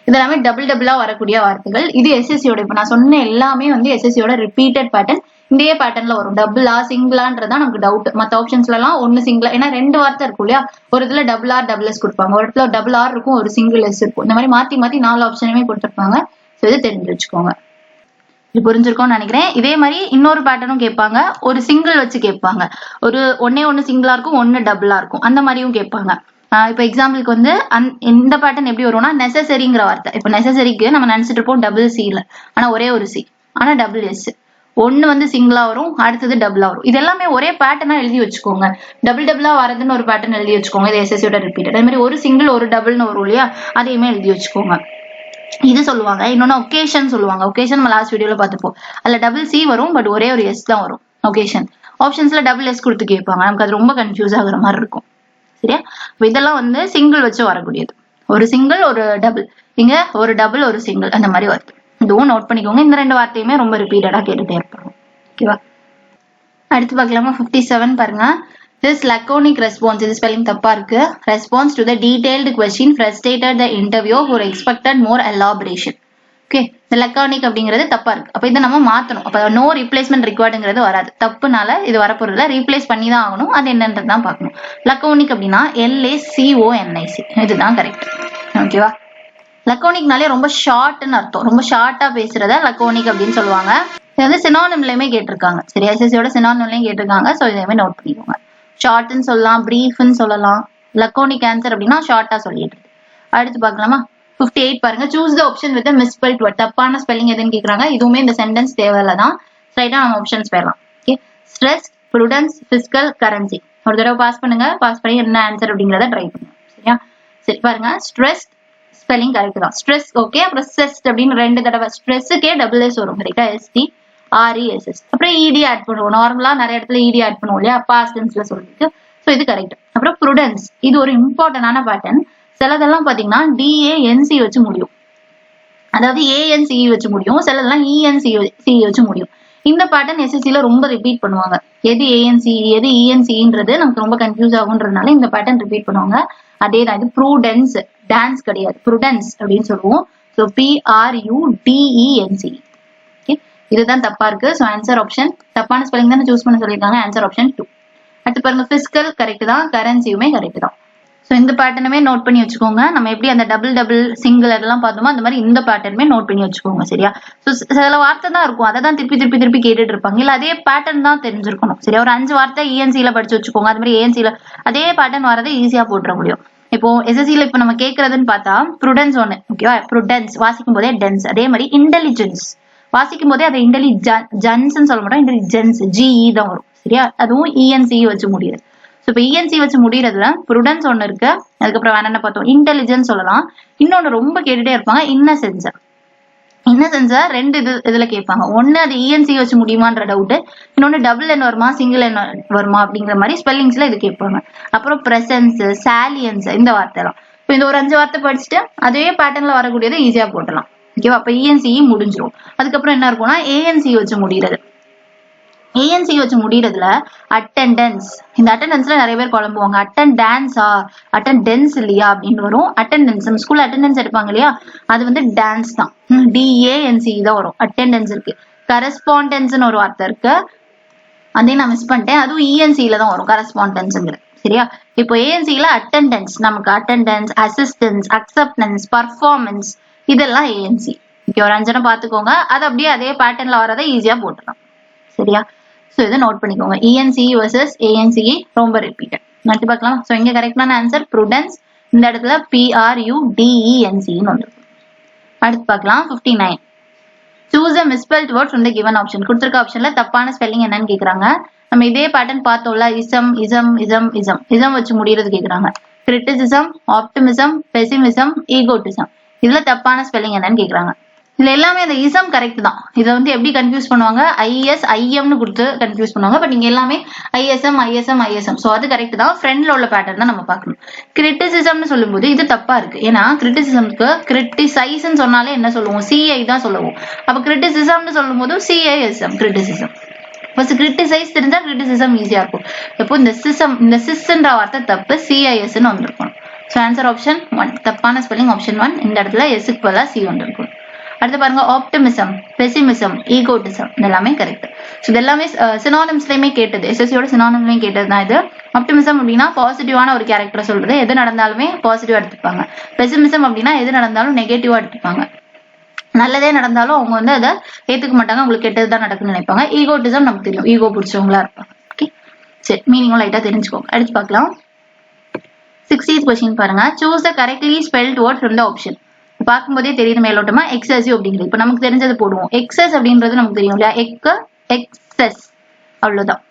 இதெல்லாமே டபுளா வரக்கூடிய வார்த்தைகள். இது SSCயோட, இப்ப நான் சொன்ன எல்லாமே வந்து SSCயோட ரிப்பீட்டட் பேட்டர்ன். இதே பேட்டர்ன்ல வரும். டபுளா சிங்கிளான்றதா நமக்கு டவுட். மத்த ஆப்ஷன்ஸ்ல எல்லாம் ஒன்னு சிங்கிளா, ஏன்னா 2 வார்த்தை இருக்கும் இல்லையா, ஒரு இதுல டபுள் ஆர் டபுள் எஸ் கொடுப்பாங்க, ஒரு இடத்துல டபுள் ஆர் இருக்கும், ஒரு சிங்கிள் எஸ் இருக்கும். இந்த மாதிரி மாத்தி மாத்தி 4 ஆப்ஷனுமே கொடுத்துருப்பாங்க. ஸோ இது தெரிஞ்சு வச்சுக்கோங்க. இது புரிஞ்சிருக்கும்னு நினைக்கிறேன். இதே மாதிரி இன்னொரு பேட்டர்னும் கேட்பாங்க, ஒரு சிங்கிள் வச்சு கேட்பாங்க, ஒரு ஒன்னு சிங்கிளா இருக்கும், ஒன்னு டபுளா இருக்கும், அந்த மாதிரியும் கேட்பாங்க. இப்ப எக்ஸாம்பிளுக்கு வந்து இந்த பேட்டர்ன் எப்படி வரும்னா, நெசசரிங்கிற வார்த்தை. இப்ப நெசசரிக்கு நம்ம நினைச்சிட்டு இருப்போம் டபுள் சில, ஆனா ஒரே ஒரு சி, ஆனா டபுள் எஸ். ஒன்னு வந்து சிங்கிளா வரும், அடுத்தது டபுளா வரும். இது எல்லாமே ஒரே பேட்டர்னா எழுதி வச்சுக்கோங்க. டபுள் டபுளா வரதுன்னு ஒரு பேட்டர்ன் எழுதி வச்சுக்கோங்க, இது எஸ்எஸ்சியோட ரிப்பீட்டட். அதே மாதிரி ஒரு சிங்கிள் ஒரு டபுள்னு வரும் இல்லையா, அதையுமே எழுதி வச்சுக்கோங்க. இது சொல்லுவாங்க. இன்னொன்னு ஒகேஷன் சொல்லுவாங்க. ஒகேஷன் நம்ம லாஸ்ட் வீடியோல பார்த்துப்போம். அதுல டபுள் சி வரும், பட் ஒரே ஒரு எஸ் தான் வரும். ஒகேஷன் ஆப்ஷன்ஸ்ல டபுள் எஸ் கொடுத்து கேட்பாங்க, நமக்கு அது ரொம்ப கன்ஃபியூஸ் ஆகுற மாதிரி இருக்கும். சரியா? இதெல்லாம் வந்து சிங்கிள் வச்சு வரக்கூடியது. ஒரு சிங்கிள் ஒரு டபுள், இங்க ஒரு டபுள் ஒரு சிங்கிள், அந்த மாதிரி வருது. இதுவும் நோட் பண்ணிக்கோங்க. இந்த 2 வார்த்தையுமே ரொம்ப ரிப்பீட்டடா கேட்டுட்டே இருப்பாங்க. ஓகேவா? அடுத்து பார்க்கலாமா? 57 பாருங்க. This laconic response, இது ஸ்பெல்லிங் தப்பா இருக்கு. Response to the detailed question frustrated the interviewer who expected more elaboration. Okay, இந்த laconic அப்படிங்கிறது தப்பா இருக்கு. அப்ப இதை நம்ம மாத்தணும். அப்ப no replacement requiredங்கிறது வராது. தப்புனால இது வரப்போறதுல ரீப்ளேஸ் பண்ணி தான் ஆகணும். அது என்னன்றது தான் பார்க்கணும். laconic அப்படின்னா LACONIC, இதுதான் கரெக்ட். ஓகேவா? லக்கோனிக்னாலே ரொம்ப ஷார்ட்னு அர்த்தம். ரொம்ப ஷார்ட்டா பேசுறத லக்கோனிக் அப்படின்னு சொல்லுவாங்க. இது வந்து சினானிம்லயுமே கேட்டிருக்காங்க. சரி, எஸ்எஸ்சியோட சினானிம்லயும் கேட்டிருக்காங்க. ஸோ இதையுமே நோட் பண்ணிக்கோங்க. ஷார்ட்னு சொல்லலாம், பிரீஃப்னு சொல்லலாம். லக்கோனிக் ஆன்சர் அப்படின்னா ஷார்ட்டா சொல்லிட்டு. அடுத்து பார்க்கலாமா? 58 பாருங்க. Choose the option with misspelt word. தப்பான ஸ்பெல்லிங் எதுன்னு கேக்குறாங்க. இதுவுமே இந்த சென்டென்ஸ் தேவையில்ல தான். ஸ்ட்ரைட்டா நம்ம ஆப்ஷன்ஸ் போயிடலாம். Okay, stress, prudence, physical, currency. ஒரு தடவை பாஸ் பண்ணுங்க. பாஸ் பண்ணி என்ன ஆன்சர் அப்படிங்கறத ட்ரை பண்ணுங்க. சரியா? சரி பாருங்க. ஸ்ட்ரெஸ் ஸ்பெல்லிங் கரெக்ட் தான். Stress okay. அப்புறம் ஸ்ட்ரெஸ்ட் அப்படின்னு 2 தடவை ஸ்ட்ரெஸ்ஸுக்கே டபுள் எஸ் வரும். கரெக்டா? STRESS. அப்புறம் ED ஆட் பண்ணுவோம். நார்மலா நிறைய இடத்துல ED ஆட் பண்ணுவோம் இல்லையா, பாஸ்ட் டென்ஸ்ல சொல்லிட்டு. ஸோ இது கரெக்ட். அப்புறம் ப்ரூடன்ஸ், இது ஒரு இம்பார்ட்டன்டான பேட்டர்ன். சிலதெல்லாம் பாத்தீங்கன்னா DANC வச்சு முடியும், அதாவது ANCE வச்சு முடியும். சிலதெல்லாம் ENCE வச்சு முடியும். இந்த பேட்டர்ன் SSCல ரொம்ப ரிப்பீட் பண்ணுவாங்க. எது ANC எது ENCன்றது நமக்கு ரொம்ப கன்ஃபியூஸ் ஆகுன்றதுனால இந்த பேட்டர்ன் ரிப்பீட் பண்ணுவாங்க. அதே தான் இது. ப்ரூடன்ஸ், டான்ஸ் கிடையாது, ப்ரூடன்ஸ் அப்படின்னு சொல்லுவோம். So PRUDENC. ஓகே, இதுதான் தப்பா இருக்கு. ஸோ ஆன்சர் ஆப்ஷன், தப்பான ஸ்பெல்லிங் தானே சூஸ் பண்ண சொல்லியிருக்காங்க. Answer option 2. அடுத்து பாருங்க, பிசிக்கல் கரெக்ட் தான், கரன்சியுமே கரெக்ட் தான். ஸோ இந்த பேட்டர்னுமே நோட் பண்ணி வச்சுக்கோங்க. நம்ம எப்படி அந்த டபுள் சிங்கிள் அதெல்லாம் பார்த்தோமோ அந்த மாதிரி இந்த பேட்டர்னுமே நோட் பண்ணி வச்சுக்கோங்க. சரியா? ஸோ சில வார்த்தை தான் இருக்கும், அதை தான் திருப்பி கேட்டுட்டு இருப்பாங்க. இல்ல அதே பேட்டர்ன் தான் தெரிஞ்சிருக்கணும். சரியா? ஒரு 5 வார்த்தை ENCல படிச்சு வச்சுக்கோங்க. அது மாதிரி ANCல அதே பேட்டர்ன் வரதை ஈஸியா போட்டுற முடியும். இப்போ SSCல இப்ப நம்ம கேட்கறதுன்னு பார்த்தா ப்ரூடன்ஸ் ஒண்ணு. ஓகேவா? ப்ரூடன்ஸ் வாசிக்கும் போதே டென்ஸ். அதே மாதிரி இன்டெலிஜென்ஸ் வாசிக்கும் போதே அதை இன்டெலிஜென்ஸ் சொல்ல மாட்டோம், இன்டெலிஜென்ஸ் GE தான் வரும். சரியா? அதுவும் ENCE வச்சு முடியுது. ஸோ இப்போ ENC வச்சு முடியறதுல ப்ரூடன்ஸ் ஒண்ணு இருக்கு. அதுக்கப்புறம் வேற என்ன பார்த்தோம்? இன்டெலிஜென்ஸ் சொல்லலாம். இன்னொன்னு ரொம்ப கேட்டுட்டே இருப்பாங்க, இன்னசென்ஸ். இன்னசென்ஸ 2 இதுல கேட்பாங்க. ஒன்னு அது ENC வச்சு முடியுமான்ற டவுட், இன்னொன்னு டபுள் என் வருமா சிங்கிள் என் வருமா அப்படிங்கிற மாதிரி ஸ்பெல்லிங்ஸ்ல இது கேட்பாங்க. அப்புறம் பிரசன்ஸ், சாலியன்ஸ், இந்த வார்த்தை எல்லாம். இப்போ இந்த ஒரு 5 வார்த்தை படிச்சுட்டு அதே பேட்டர்ன்ல வரக்கூடியதை ஈஸியா போட்டலாம். ஓகேவா? அப்ப ENCE முடிஞ்சிரும். அதுக்கப்புறம் என்ன இருக்கும்னா ANC வச்சு முடிகிறது. ANC வச்சு முடியறதுல அட்டெண்டன்ஸ், இந்த அட்டெண்டன்ஸ்ல நிறைய பேர் குழம்புவாங்க. அட்டெண்டன்ஸா, அட்டெண்டன்ஸ் இல்லையா அப்படின்னு வரும். அட்டெண்டன்ஸ், நம்ம ஸ்கூல்ல அட்டெண்டன்ஸ் எடுப்பாங்க இல்லையா, அது வந்து டான்ஸ் தான். DANCE தான் வரும். அட்டெண்டன்ஸ் இருக்கு. கரஸ்பாண்டன்ஸ்னு ஒரு வார்த்தை இருக்கு, அதையும் நான் மிஸ் பண்ணிட்டேன். அதுவும் ENCல தான் வரும், கரஸ்பாண்டன்ஸ்ங்கிறது. சரியா? இப்போ ANCல அட்டெண்டன்ஸ், நமக்கு அட்டெண்டன்ஸ், அசிஸ்டன்ஸ், அக்செப்டன்ஸ், பர்ஃபார்மன்ஸ், இதெல்லாம் ANC. ஓகே, ஒரு 5 பாத்துக்கோங்க. அது அப்படியே அதே பேட்டர்ன்ல வரதை ஈஸியா போட்டுடலாம். சரியா? ஸோ இதை நோட் பண்ணிக்கோங்க. ENCE வர்சஸ் ANCE ரொம்ப ரிப்பீட்டட். நட்டு பார்க்கலாம். ஸோ இங்க கரெக்டான ஆன்சர் ப்ரூடன்ஸ். இந்த இடத்துல PRUDENCன்னு வந்து. அடுத்து பார்க்கலாம் 59. Choose a misspelt word from the given option. கொடுத்துருக்க ஆப்ஷன்ல தப்பான ஸ்பெல்லிங் என்னன்னு கேக்குறாங்க. நம்ம இதே பேட்டர்ன் பார்த்தோம்ல, இசம் வச்சு முடியறது கேக்குறாங்க. Criticism, optimism, pessimism, egotism. இதுல தப்பான ஸ்பெல்லிங் என்னன்னு கேக்குறாங்க. இதுல எல்லாமே அந்த இசம் கரெக்ட் தான். இதை வந்து எப்படி கன்ஃபியூஸ் பண்ணுவாங்க, ISIMனு கொடுத்து கன்ஃபியூஸ் பண்ணுவாங்க. பட் நீங்க எல்லாமே ISM. சோ அது கரெக்ட் தான். ஃப்ரெண்ட்ல உள்ள பேட்டர்ன் தான் நம்ம பார்க்கணும். கிரிட்டிசிசம்னு சொல்லும்போது இது தப்பா இருக்கு. ஏன்னா கிரிட்டிசிசம்க்கு கிரிட்டிசைஸ்ன்னு சொன்னாலே என்ன சொல்லுவோம், CI தான் சொல்லுவோம். அப்ப கிரிட்டிசிசம்னு சொல்லும் போது CISM கிரிட்டிசிசம். ஃபர்ஸ்ட் கிரிட்டிசைஸ் தெரிஞ்சா கிரிட்டிசிசம் ஈஸியா இருக்கும். இப்போ இந்த சிஸ்ன்ற வார்த்தை தப்பு, CISன்னு வந்திருக்கும். So answer option 1. தப்பான ஸ்பெல்லிங் ஆப்ஷன் 1. இந்த இடத்துல எஸ்க்கு பதிலாக C வந்திருக்கும். அடுத்து பாருங்க ஆப்டிமிசம், பெசிமிசம், ஈகோட்டிசம், இதெல்லாமே கரெக்ட். இது எல்லாமே சினானிம்ஸ்லயுமே கேட்டது, எஸ்எஸ்சியோட சினானிம்லயும் கேட்டது தான் இது. ஆப்டிமிசம் அப்படின்னா பாசிட்டிவான ஒரு கேரக்டரை சொல்றது, எது நடந்தாலுமே பாசிட்டிவா எடுத்துப்பாங்க. பெசிமிசம் அப்படின்னா எது நடந்தாலும் நெகட்டிவா எடுத்துப்பாங்க, நல்லதே நடந்தாலும் அவங்க வந்து அதை ஏத்துக்க மாட்டாங்க, உங்களுக்கு கெட்டதுதான் நடக்குன்னு நினைப்பாங்க. ஈகோட்டிசம் நமக்கு தெரியும், ஈகோ பிடிச்சவங்களா இருப்பாங்க. ஓகே, சரி, மீனிங்கும் லைட்டா தெரிஞ்சுக்கோங்க. அடுத்து பார்க்கலாம். 60th கொஸ்டின் பாருங்க. Choose the correctly spelt word from the option. பார்க்கும்போதே தெரியுது மேலோட்டமா எக்ஸசிவ் அப்படிங்கிறது. இப்ப நமக்கு தெரிஞ்சது போடுவோம். எக்ஸஸ் அப்படின்றது நமக்கு தெரியும் இல்லையா, எக்ஸஸ், அவ்வளவுதான்.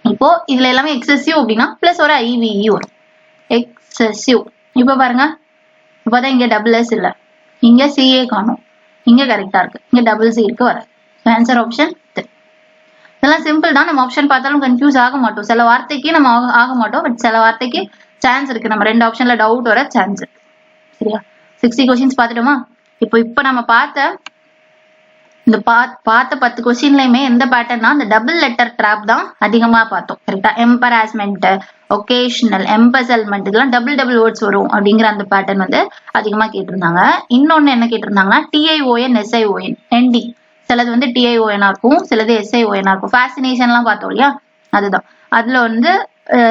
இப்போ இதுல எல்லாமே எக்ஸசிவ் அப்படின்னா பிளஸ் ஒரு ஐவிஇ வரும், எக்ஸசிவ். இப்ப பாருங்க, இப்பதான் இங்க டபுள் எஸ் இல்ல, இங்க சிஏ காணும், இங்க கரெக்டா இருக்கு, இங்க டபுள் சி இருக்கு, வராது. Answer option 3. இதெல்லாம் சிம்பிள் தான், நம்ம ஆப்ஷன் பார்த்தாலும் கன்ஃபியூஸ் ஆக மாட்டோம். சில வார்த்தைக்கு நம்ம ஆக மாட்டோம், பட் சில வார்த்தைக்கு சான்ஸ் இருக்கு, நம்ம ரெண்டு ஆப்ஷன்ல டவுட் வர சான்ஸ் இருக்கு. சரியா, 60 கொஸ்டின்ஸ் பார்த்துட்டோமா? இப்போ நம்ம பார்த்த 10 கொஸ்டின்லயுமே எந்த பேட்டர்னா அந்த டபுள் லெட்டர் ட்ராப் தான் அதிகமா பார்த்தோம். கரெக்டா, எம்பராஸ்மெண்ட், ஒகேஷனல், எம்பசல்மெண்ட், இதெல்லாம் டபுள் வேர்ட்ஸ் வரும் அப்படிங்கிற அந்த பேட்டர்ன் வந்து அதிகமா கேட்டிருந்தாங்க. இன்னொன்னு என்ன கேட்டிருந்தாங்கன்னா டிஐஓஎன், எஸ்ஐஓஎன், என்டி, சிலது வந்து டிஐஓஎனா இருக்கும், சிலது எஸ்ஐஓஎனா இருக்கும். ஃபேசினேஷன்லாம் பார்த்தோம் இல்லையா, அதுதான். அதுல வந்து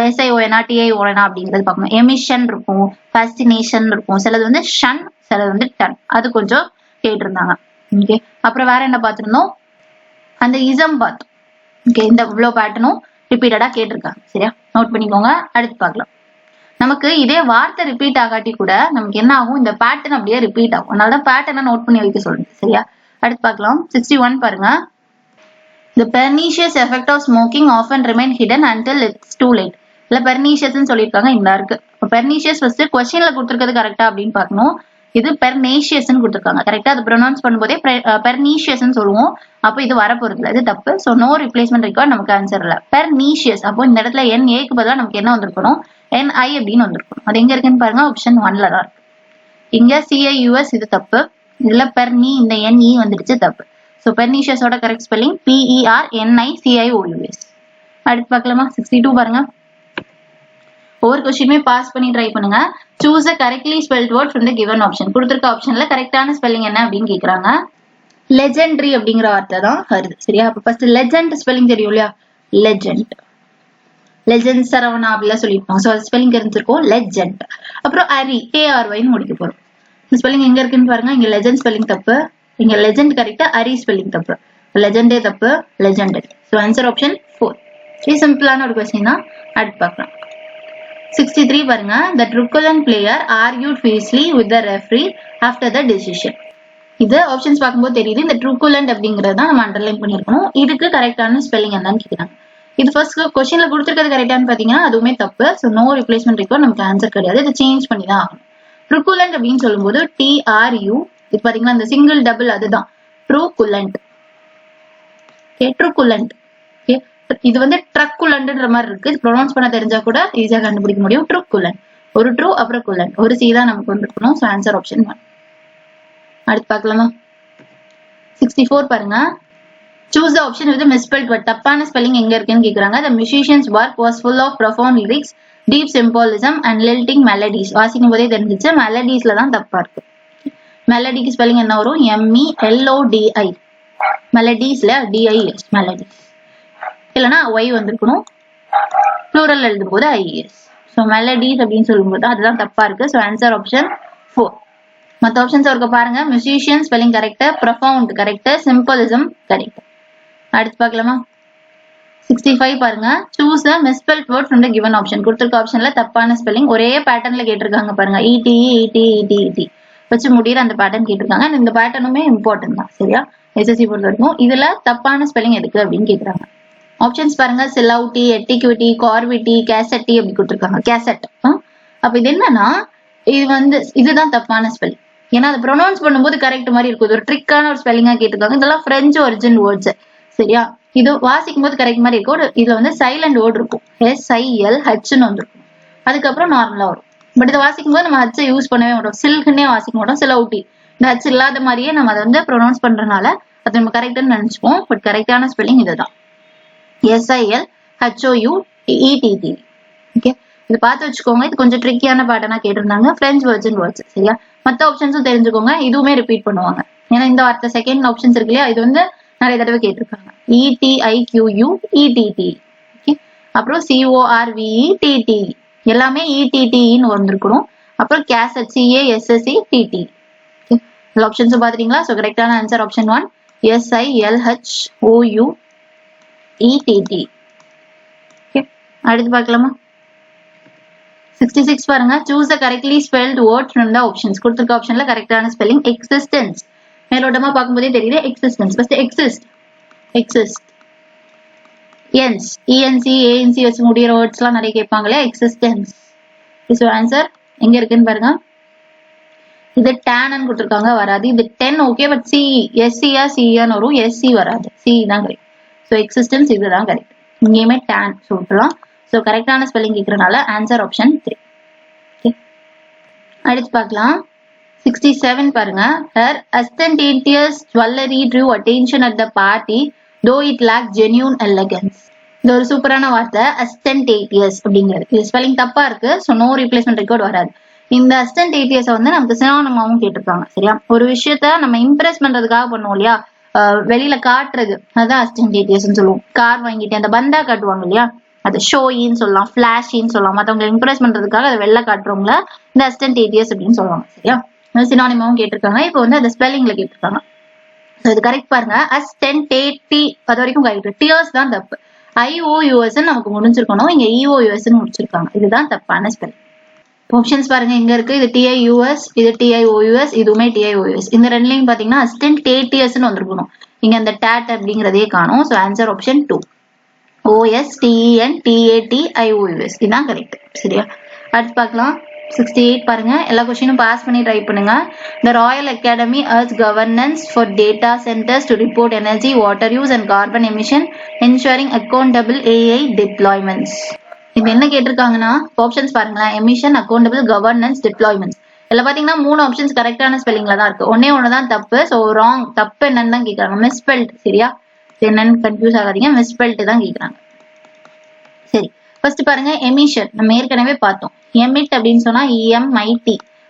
எஸ்ஐஓஎனா டிஐஓஎனா அப்படிங்கிறது பார்க்கணும். எமிஷன் இருக்கும், ஃபேசினேஷன் இருக்கும், சிலது வந்து ஷன், சிலது வந்து டன், அது கொஞ்சம் கேட்டிருந்தாங்க. ஓகே, அப்புறம் வேற என்ன பார்த்திருந்தோம், அந்த இசம் பார்த்தோம். ஓகே, இந்த இவ்வளவு பேட்டர்னும் ரிப்பீட்டடா கேட்டிருக்காங்க. சரியா, நோட் பண்ணிக்கோங்க. அடுத்து பார்க்கலாம். நமக்கு இதே வார்த்தை ரிப்பீட் ஆகாட்டி கூட நமக்கு என்ன ஆகும், இந்த பேட்டர்ன் அப்படியே ரிப்பீட் ஆகும். அதனாலதான் பேட்டர்னை நோட் பண்ணி வைக்க சொல்றேன். சரியா, அடுத்து பார்க்கலாம். 61 பாருங்க. The pernicious effect of smoking often remain hidden until it's too late. இல்ல pernicious ன்னு சொல்லியிருக்காங்க, இந்த இருக்கு. pernicious ஃபர்ஸ்ட் கொஸ்டின்ல கொடுத்திருக்கிறது கரெக்டா அப்படின்னு பார்க்கணும். இது pernicious ன்னு கொடுத்திருக்காங்க. கரெக்டா அது ப்ரொனவுன்ஸ் பண்ணும்போதே pernicious ன்னு சொல்லுவோம். அப்போ இது வரப்போறது இல்லை, இது தப்பு. ஸோ நோ ரிப்ளேஸ்மெண்ட் ரெக்கார்ட், நமக்கு ஆன்சர் இல்லை. pernicious, அப்போ இந்த இடத்துல NAக்கு பதிலா நமக்கு என்ன வந்திருக்கணும், NI அப்படின்னு வந்திருக்கணும். அது எங்க இருக்குன்னு பாருங்க, ஆப்ஷன் 1ல தான் இருக்கு. இங்க CIUS, இது தப்பு. இதுல பெர்னி, இந்த NE வந்துடுச்சு, தப்பு. ஸோ pernicious ஓட கரெக்ட் ஸ்பெல்லிங் PERNICIOUS. அடுத்து பார்க்கலாமா. 62 பாருங்க. ஒவ்வொரு கொஸ்டினுமே பாஸ் பண்ணி ட்ரை பண்ணுங்க. Choose a correctly spelt word from the given option. கொடுத்திருக்க ஆப்ஷன்ல கரெக்டான ஸ்பெல்லிங் என்ன அப்படின்னு கேக்குறாங்க. லெஜெண்டரி அப்படிங்கிற வார்த்தை தான் வருது. சரியா, அப்ப ஃபர்ஸ்ட் லெஜெண்ட் ஸ்பெல்லிங் தெரியும் இல்லையா, லெஜெண்ட், லெஜெண்ட் சரவணா அப்படிலாம் சொல்லியிருப்போம். ஸோ அது ஸ்பெல்லிங் தெரிஞ்சிருக்கும், லெஜெண்ட். அப்புறம் அரி, ARYன்னு முடிக்க போறோம். இந்த ஸ்பெல்லிங் எங்க இருக்குன்னு பாருங்க. இங்க லெஜெண்ட் ஸ்பெல்லிங் தப்பு, இங்க லெஜெண்ட் கரெக்டா, அரி ஸ்பெல்லிங் தப்பு, லெஜெண்டே தப்பு, லெஜெண்டரி. So answer option 4. சரி, சிம்பிளான ஒரு கொஸ்டின் தான். அடுத்து பார்க்கலாம். 63 பாருங்க. The truculent player argued fiercely with the referee after the decision. இது ஆப்ஷன்ஸ் பார்க்கும்போது தெரியுது, இந்த truculent அப்படிங்கறது தான் நம்ம அண்டர்லைன் பண்ணிருக்கணும். இதுக்கு கரெக்டான ஸ்பெல்லிங் என்னன்னு கேக்குறாங்க. இது ஃபர்ஸ்ட் கொஸ்டின்ல கொடுத்திருக்கிறது கரெக்டான்னு பாத்தீங்கன்னா அதுவுமே தப்பு. ஸோ நோ ரிப்ளேஸ்மெண்ட் ரெக்கார்ட், நமக்கு ஆன்சர் கிடையாது. இதை சேஞ்ச் பண்ணி தான் ஆகணும். truculent அப்படின்னு சொல்லும்போது TRU, இது பாத்தீங்கன்னா இந்த சிங்கிள் டபுள், அதுதான் truculent. truculent. இது வந்து ட்ரக்குலண்ட்ன்ற மாதிரி இருக்கு. ப்ரொனவுன்ஸ் பண்ண தெரிஞ்சா கூட ஈஸியா கண்டுபிடிக்க முடியும். ட்ரக்குலண்ட், ஒரு ட்ரூ அப்புறம் குலண்ட், ஒரு சி தான் நமக்கு வந்துருக்கணும். So answer option 1. அடுத்து பார்க்கலாமா. 64 பாருங்க. Choose the option with misspelt word. தப்பான ஸ்பெல்லிங் எங்க இருக்குன்னு கேக்குறாங்க. The musician's work was full of profound lyrics, deep symbolism and lilting melodies. வாசிக்கும் போதே தெரிஞ்சிச்சு, மெலடிஸ்ல தான் தப்பா இருக்கு. மெலடிக்கு ஸ்பெல்லிங் என்ன வரும், MELODI. மெலடிஸ்ல DIS, melodies. இல்லைன்னா ஒய் வந்திருக்கணும், ப்ளூரல் எழுதும் போது IES. ஸோ மெலடிஸ் அப்படின்னு சொல்லும்போது அதுதான் தப்பா இருக்கு. So answer option 4. மற்ற ஆப்ஷன்ஸ் அவருக்கு பாருங்க. Musician spelling correct, profound correct, சிம்பிளிசம் correct. அடுத்து பார்க்கலாமா. 65 பாருங்க. Choose the misspelt word from the given option. கொடுத்திருக்க ஆப்ஷன்ல தப்பான ஸ்பெல்லிங் ஒரே பேட்டர்ன்ல கேட்டிருக்காங்க பாருங்க. ETE வச்சு முடிகிற அந்த பேட்டர்ன் கேட்டிருக்காங்க. இந்த பேட்டர்னுமே இம்பார்ட்டன்ட் தான். சரியா, SSC பொறுத்த வரைக்கும். இதுல தப்பான ஸ்பெல்லிங் எதுக்கு அப்படின்னு கேக்குறாங்க. ஆப்ஷன்ஸ் பாருங்க. சிலவுட்டி, எட்டிக்விட்டி, கார்விட்டி, கேசட்டி அப்படி கொடுத்துருக்காங்க. கேசட். அப்ப இது என்னன்னா, இது வந்து இதுதான் தப்பான ஸ்பெல்லிங். ஏன்னா அதை ப்ரொனவுன்ஸ் பண்ணும்போது கரெக்ட் மாதிரி இருக்கும். இது ஒரு ட்ரிக்கான ஒரு ஸ்பெல்லிங்கா கேட்டிருக்காங்க. இதெல்லாம் பிரெஞ்சு ஒரிஜின் வேர்ட்ஸ். சரியா, இது வாசிக்கும் போது கரெக்ட் மாதிரி இருக்கும். இதுல வந்து சைலண்ட் வேர்ட் இருக்கும், SILHன்னு வந்துருக்கும். அதுக்கப்புறம் நார்மலா வரும். பட் இதை வாசிக்கும் போது நம்ம ஹச்சை யூஸ் பண்ணவே மாட்டோம். சில்க்னே வாசிக்க மாட்டோம். சிலவுட்டி, இந்த ஹச் இல்லாத மாதிரியே நம்ம அதை வந்து ப்ரொனவுன்ஸ் பண்றதுனால அது நம்ம கரெக்ட்னு நினைச்சுப்போம். பட் கரெக்டான ஸ்பெல்லிங் இதுதான், SILHOUETT. ஓகே, இது பார்த்து வச்சுக்கோங்க. இது கொஞ்சம் ட்ரிக்கியான பேட்டர்னா கேட்டிருந்தாங்க. French version words. சரியா, மற்ற ஆப்ஷன்ஸும் தெரிஞ்சுக்கோங்க. இதுவுமே ரிப்பீட் பண்ணுவாங்க. ஏன்னா இந்த வார்த்தை செகண்ட் ஆப்ஷன்ஸ் இருக்கு இல்லையா, இது வந்து நிறைய தடவை கேட்டிருக்காங்க. ETIQU ETT. அப்புறம் CORVETT எல்லாமே ETTன்னு வந்திருக்கணும். அப்புறம் கேசட் CASSETT. ஆப்ஷன்ஸ் பாத்துட்டீங்களா? சோ கரெக்டான ஆன்சர் ஆப்ஷன் 1 SILHOUETT. அடுத்து பார்க்கலாமா? 66 பாருங்க. Choose the correctly spelled word from the options. கொடுத்திருக்க ஆப்ஷன்ல கரெக்டான ஸ்பெல்லிங் existence. மேலோட்டமா பார்க்கும்போதே தெரியுது existence. First exist. ENC ANC வச்சு முடியற வேர்ட்ஸ்லாம் நிறைய கேட்பாங்களே, existence. So answer எங்க இருக்குன்னு பாருங்க. இது tan ன்னு கொடுத்திருக்காங்க, வராது. இது 10 ஓகே, பட் C SCயா Cயான்னு வரும், SC வராது, C தான் கரெக்ட். சோ existence இதுதான் கரெக்ட். இங்கேயுமே tan சொல்றோம். சோ கரெக்டான ஸ்பெல்லிங் கேக்குறனால ஆன்சர் ஆப்ஷன் 3. ஓகே, அடுத்து பார்க்கலாம். 67 பாருங்க. Her ostentatious jewelry drew attention at the party though it lacked genuine elegance. இது ஒரு சூப்பரான வார்த்தை ostentatious அப்படிங்கிறது. இது ஸ்பெல்லிங் தப்பா இருக்கு, சோ நோ ரீப்ளேஸ்மென்ட் ரெக்கார்ட் வராது. இந்த ostentatious வந்து நமக்கு சினோனிமாவும் கேட்டிருப்பாங்க. சரியா, ஒரு விஷயத்த நம்ம இம்ப்ரெஸ் பண்றதுக்காக பண்ணுவோம் இல்லையா, வெளியில காட்டுறது, அதான் ostentatious சொல்லுவோம். கார் வாங்கிட்டு அந்த பந்தா காட்டுவாங்க இல்லையா, அது ஷோயின்னு சொல்லலாம், பிளாஷின்னு சொல்லலாம். மத்தவங்க இம்ப்ரெஸ் பண்றதுக்காக அதை வெளில காட்டுறவங்கள இந்த ostentatious அப்படின்னு சொல்லுவாங்க. சரியா, சினோனிமாவும் கேட்டிருக்காங்க. இப்போ வந்து அந்த ஸ்பெல்லிங்ல கேட்டிருக்காங்க. இது கரெக்ட் பாருங்க. ostentati அது வரைக்கும் கரெக்ட். டியர்ஸ் தான் தப்பு. IOUS நமக்கு முடிஞ்சிருக்கணும், இங்க EOUS முடிச்சிருக்காங்க. இதுதான் தப்பான ஸ்பெல்லிங். ஆப்ஷன்ஸ் பாருங்க எங்க இருக்கு. இது TIUS, இது TIOUS, இதுவுமே TIOUS. இந்த ரெண்டுலயும் பாத்தீங்கன்னா ostentatious வந்திருக்கணும். இங்க அந்த டாட் அப்படிங்கறதே காணும். சோ ஆன்சர் ஆப்ஷன் 2 OSTENTATIOUS இதுதான் கரெக்ட். சரியா, அடுத்து பார்க்கலாம். 68 பாருங்க. எல்லா क्वेश्चनும் பாஸ் பண்ணி ட்ரை பண்ணுங்க. The Royal Academy urges governance for data centers to report energy, water use and carbon emission, ensuring accountable AI deployments. இப்போ என்ன கேட்டிருக்காங்கன்னா ஆப்ஷன்ஸ் பாருங்களேன். Emission, accountable, governance, deployments. இதுல பாத்தீங்கன்னா 3 ஆப்ஷன்ஸ் கரெக்டான ஸ்பெல்லிங்ல தான் இருக்கு. ஒண்ணு தான் தப்பு. சோ ராங், தப்பு என்னன்னு தான் கேக்குறாங்க. மிஸ்பெல்ட். சரியா, என்னன்னு கன்ஃபியூஸ் ஆகாதீங்க, மிஸ்பெல்ட் தான் கேக்குறாங்க. சரி, ஃபர்ஸ்ட் பாருங்க எமிஷன். நம்ம ஏற்கனவே பார்த்தோம். எமிட் அப்படின்னு சொன்னா EMIT.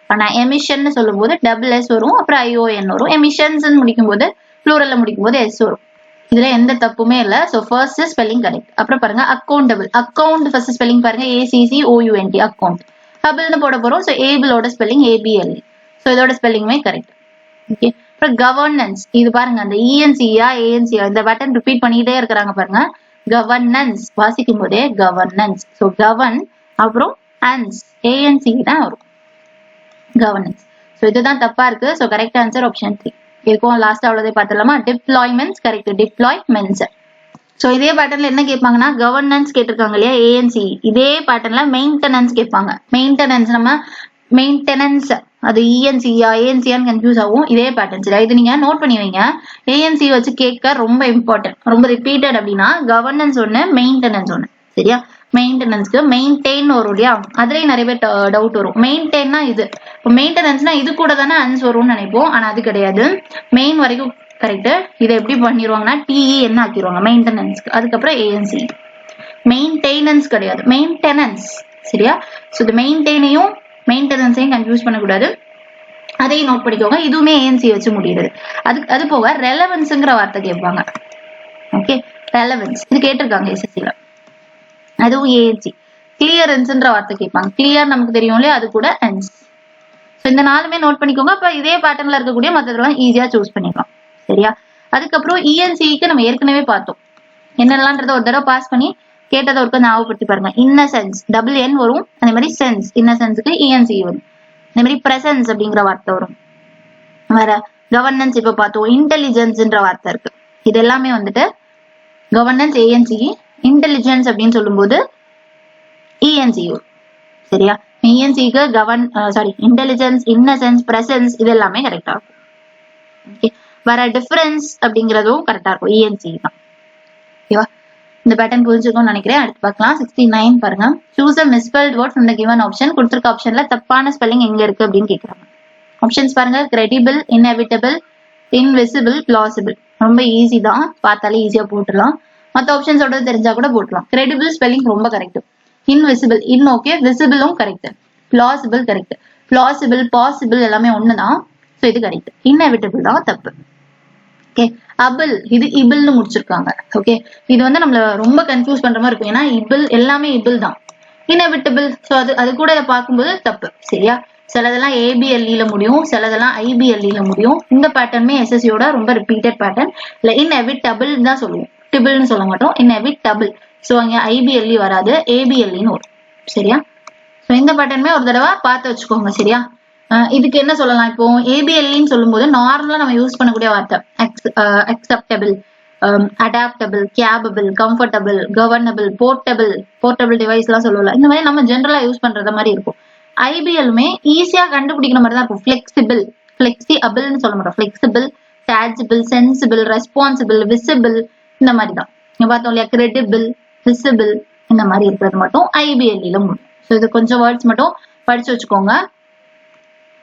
ஆனா எமிஷன் சொல்லும் போது டபுள் S வரும், அப்புறம் ION வரும். எமிஷன்ஸ் முடிக்கும் போது ப்ளூரல்ல முடிக்கும் போது S வரும். இதுல எந்த தப்புமே இல்ல. So first spelling correct. அப்புறம் பாருங்க அக்கௌண்டபிள். அக்கவுண்ட் ஃபர்ஸ்ட் ஸ்பெல்லிங் பாருங்க ACCOUNT அக்கவுண்ட். ஹபிள்னு போட போறோம். சோ ஏபிளோட ஸ்பெல்லிங் ABLE. சோ இதோட ஸ்பெல்லிங்குமே கரெக்ட். ஓகே, அப்புறம் கவர்னன்ஸ். இது பாருங்க அந்த ENCயா ANCயா இந்த பட்டன் ரிப்பீட் பண்ணிட்டே இருக்காங்க பாருங்க. கவர்னன்ஸ் வாசிக்கும் போதே கவர்னன்ஸ். சோ கவர்ன் அப்புறம் ANS ANC தான் வரும், கவர்னன்ஸ். சோ இதுதான் தப்பா இருக்கு. சோ கரெக்ட் ஆன்சர் ஆப்ஷன் 3 இருக்கும். லாஸ்ட் அவ்வளவுதே பார்த்துடலாமா? டிப்ளாய்மெண்ட்ஸ் கரெக்ட். டிப்ளாய்மெண்ட்ஸ். சோ இதே பேட்டர்ன்ல என்ன கேட்பாங்கன்னா கவர்னன்ஸ் கேட்டிருக்காங்க இல்லையா, ANC. இதே பேட்டர்ன்ல மெயின்டெனன்ஸ் கேட்பாங்க. மெயின்டெனன்ஸ் நம்ம மெயின்டெனன்ஸ் அது ENCயா ANCயான்னு கன்ஃபியூஸ் ஆகும். இதே பேட்டர்ன்ஸ் இது நீங்க நோட் பண்ணி வைங்க. ANC வச்சு கேட்க ரொம்ப இம்பார்ட்டன்ட், ரொம்ப ரிப்பீட்டட். அப்படின்னா கவர்னன்ஸ் ஒண்ணு, மெயின்டெனன்ஸ் ஒண்ணு. சரியா, மெயின்டெனன்ஸ்க்கு மெயின்டைன் வரும் இல்லையா, அதுலயும் நிறைய பேர் டவுட் வரும். மெயின்டைன்னா இது, இப்போ மெயின்டெனன்ஸ்னா இது கூட தானே அன்ஸ் வரும்னு நினைப்போம். ஆனா அது கிடையாது. மெயின் வரைக்கும் கரெக்ட். இதை எப்படி பண்ணிடுவாங்கன்னா TE என்ன ஆக்கிடுவாங்க மெயின்டெனன்ஸ்க்கு, அதுக்கப்புறம் ANC. மெயின்டெனன்ஸ் கிடையாது, மெயின்டெனன்ஸ். சரியா, ஸோ இந்த மெயின்டைனையும் மெயின்டெனன்ஸையும் கன்ஃபியூஸ் பண்ணக்கூடாது. அதையும் நோட் பண்ணிக்கோங்க. இதுவுமே ANC வச்சு முடியுது. அது போக ரெலவன்ஸ்ங்கிற வார்த்தை கேட்பாங்க. ஓகே, ரெலவன்ஸ் இது கேட்டிருக்காங்க SSCல. அதுவும் ANC. கிளியரன்ஸ்ன்ற வார்த்தை கேட்பாங்க. கிளியர் நமக்கு தெரியும் இல்லையா, அது கூட அன்ஸ். ஸோ இந்த 4மே நோட் பண்ணிக்கோங்க. அப்ப இதே பேட்டர்ன்ல இருக்கக்கூடிய மற்றதெல்லாம் ஈஸியா சூஸ் பண்ணிக்கலாம். சரியா, அதுக்கப்புறம் ENCக்கு நம்ம ஏற்கனவே பார்த்தோம். என்னெல்லாம்ன்றத ஒரு தடவை பாஸ் பண்ணி கேட்டதை ஒரு ஞாபகப்படுத்தி பாருங்க. இன்னசென்ஸ் டபுள் N வரும். அதே மாதிரி சென்ஸ், இன்னசென்ஸுக்கு ENC வரும். அதே மாதிரி பிரசன்ஸ் அப்படிங்கிற வார்த்தை வரும். வேற கவர்னன்ஸ் இப்ப பார்த்தோம். இன்டெலிஜென்ஸ்ன்ற வார்த்தை இருக்கு. இது எல்லாமே வந்துட்டு கவர்னன்ஸ் ANC, இன்டெலிஜென்ஸ் அப்படின்னு சொல்லும் போது ENC வரும். சரியா, ENCக்கு இன்டெலிஜென்ஸ், இன்னசென்ஸ், பிரசன்ஸ் இது எல்லாமே கரெக்டா இருக்கும். ஓகே, வேற டிஃபரன்ஸ் அப்படிங்கறதும் கரெக்டா இருக்கும். ENC தான். ஓகேவா, இந்த பேட்டர்ன் புரிஞ்சுக்கணும்னு நினைக்கிறேன். அடுத்து பார்க்கலாம். 69 பாருங்க. Choose a misspelled word from the given option. கொடுத்திருக்க ஆப்ஷன்ல தப்பான ஸ்பெல்லிங் எங்க இருக்கு அப்படின்னு கேக்குறாங்க. ஆப்ஷன்ஸ் பாருங்க. credible, inevitable, invisible, plausible. ரொம்ப ஈஸி தான், பார்த்தாலே ஈஸியா போட்டுடலாம். மற்ற ஆப்ஷன்ஸோட தெரிஞ்சா கூட போட்டுலாம். credible ஸ்பெல்லிங் ரொம்ப correct. invisible okay, visible correct. plausible correct. plausible, possible எல்லாமே ஒண்ணுதான். சோ இது கரெக்ட். inevitable தான் தப்பு. ஓகே, அபிள் இது இபிள்னு முடிச்சிருக்காங்க. ஓகே, இது வந்து நம்மள ரொம்ப கன்ஃபியூஸ் பண்ற மாதிரி இருக்கும். ஏன்னா இபிள் எல்லாமே இபிள் தான். inevitable சோ அது கூட இதை பார்க்கும்போது தப்பு. சரியா, சிலதெல்லாம் ABLE முடியும், சிலதெல்லாம் IBLE முடியும். இந்த பேட்டர்னுமே SSCயோட ரொம்ப ரிப்பீட்டட் பேட்டர்ன். இல்ல inevitable தான் சொல்லுவோம், டிபிள்னு சொல்ல மாட்டோம். inevitable சோ அங்க IBLE வராது, ABLEன்னு வரும். சரியா, சோ இந்த பேட்டர்னுமே ஒரு தடவை பார்த்து வச்சுக்கோங்க. சரியா, இதுக்கு என்ன சொல்லலாம், இப்போ ABLEன்னு சொல்லும்போது நார்மலா நம்ம யூஸ் பண்ணக்கூடிய வார்த்தை acceptable, adaptable, capable, comfortable, governable, portable device எல்லாம் சொல்லுவோம்ல. இந்த மாதிரி நம்ம ஜெனரலா யூஸ் பண்றத மாதிரி இருக்கும். IBLமே ஈஸியா கண்டுபிடிக்கிற மாதிரி தான் இருக்கும். flexible, flexiableன்னு சொல்ல மாட்டோம். flexible, tangible, sensible, responsible, visible இந்த மாதிரி தான். நீங்க பார்த்தோம் இல்லையா, credible, visible இந்த மாதிரி இருக்கிறது மட்டும் IBLEல முடியும். ஸோ இது கொஞ்சம் வேர்ட்ஸ் மட்டும் படிச்சு வச்சுக்கோங்க.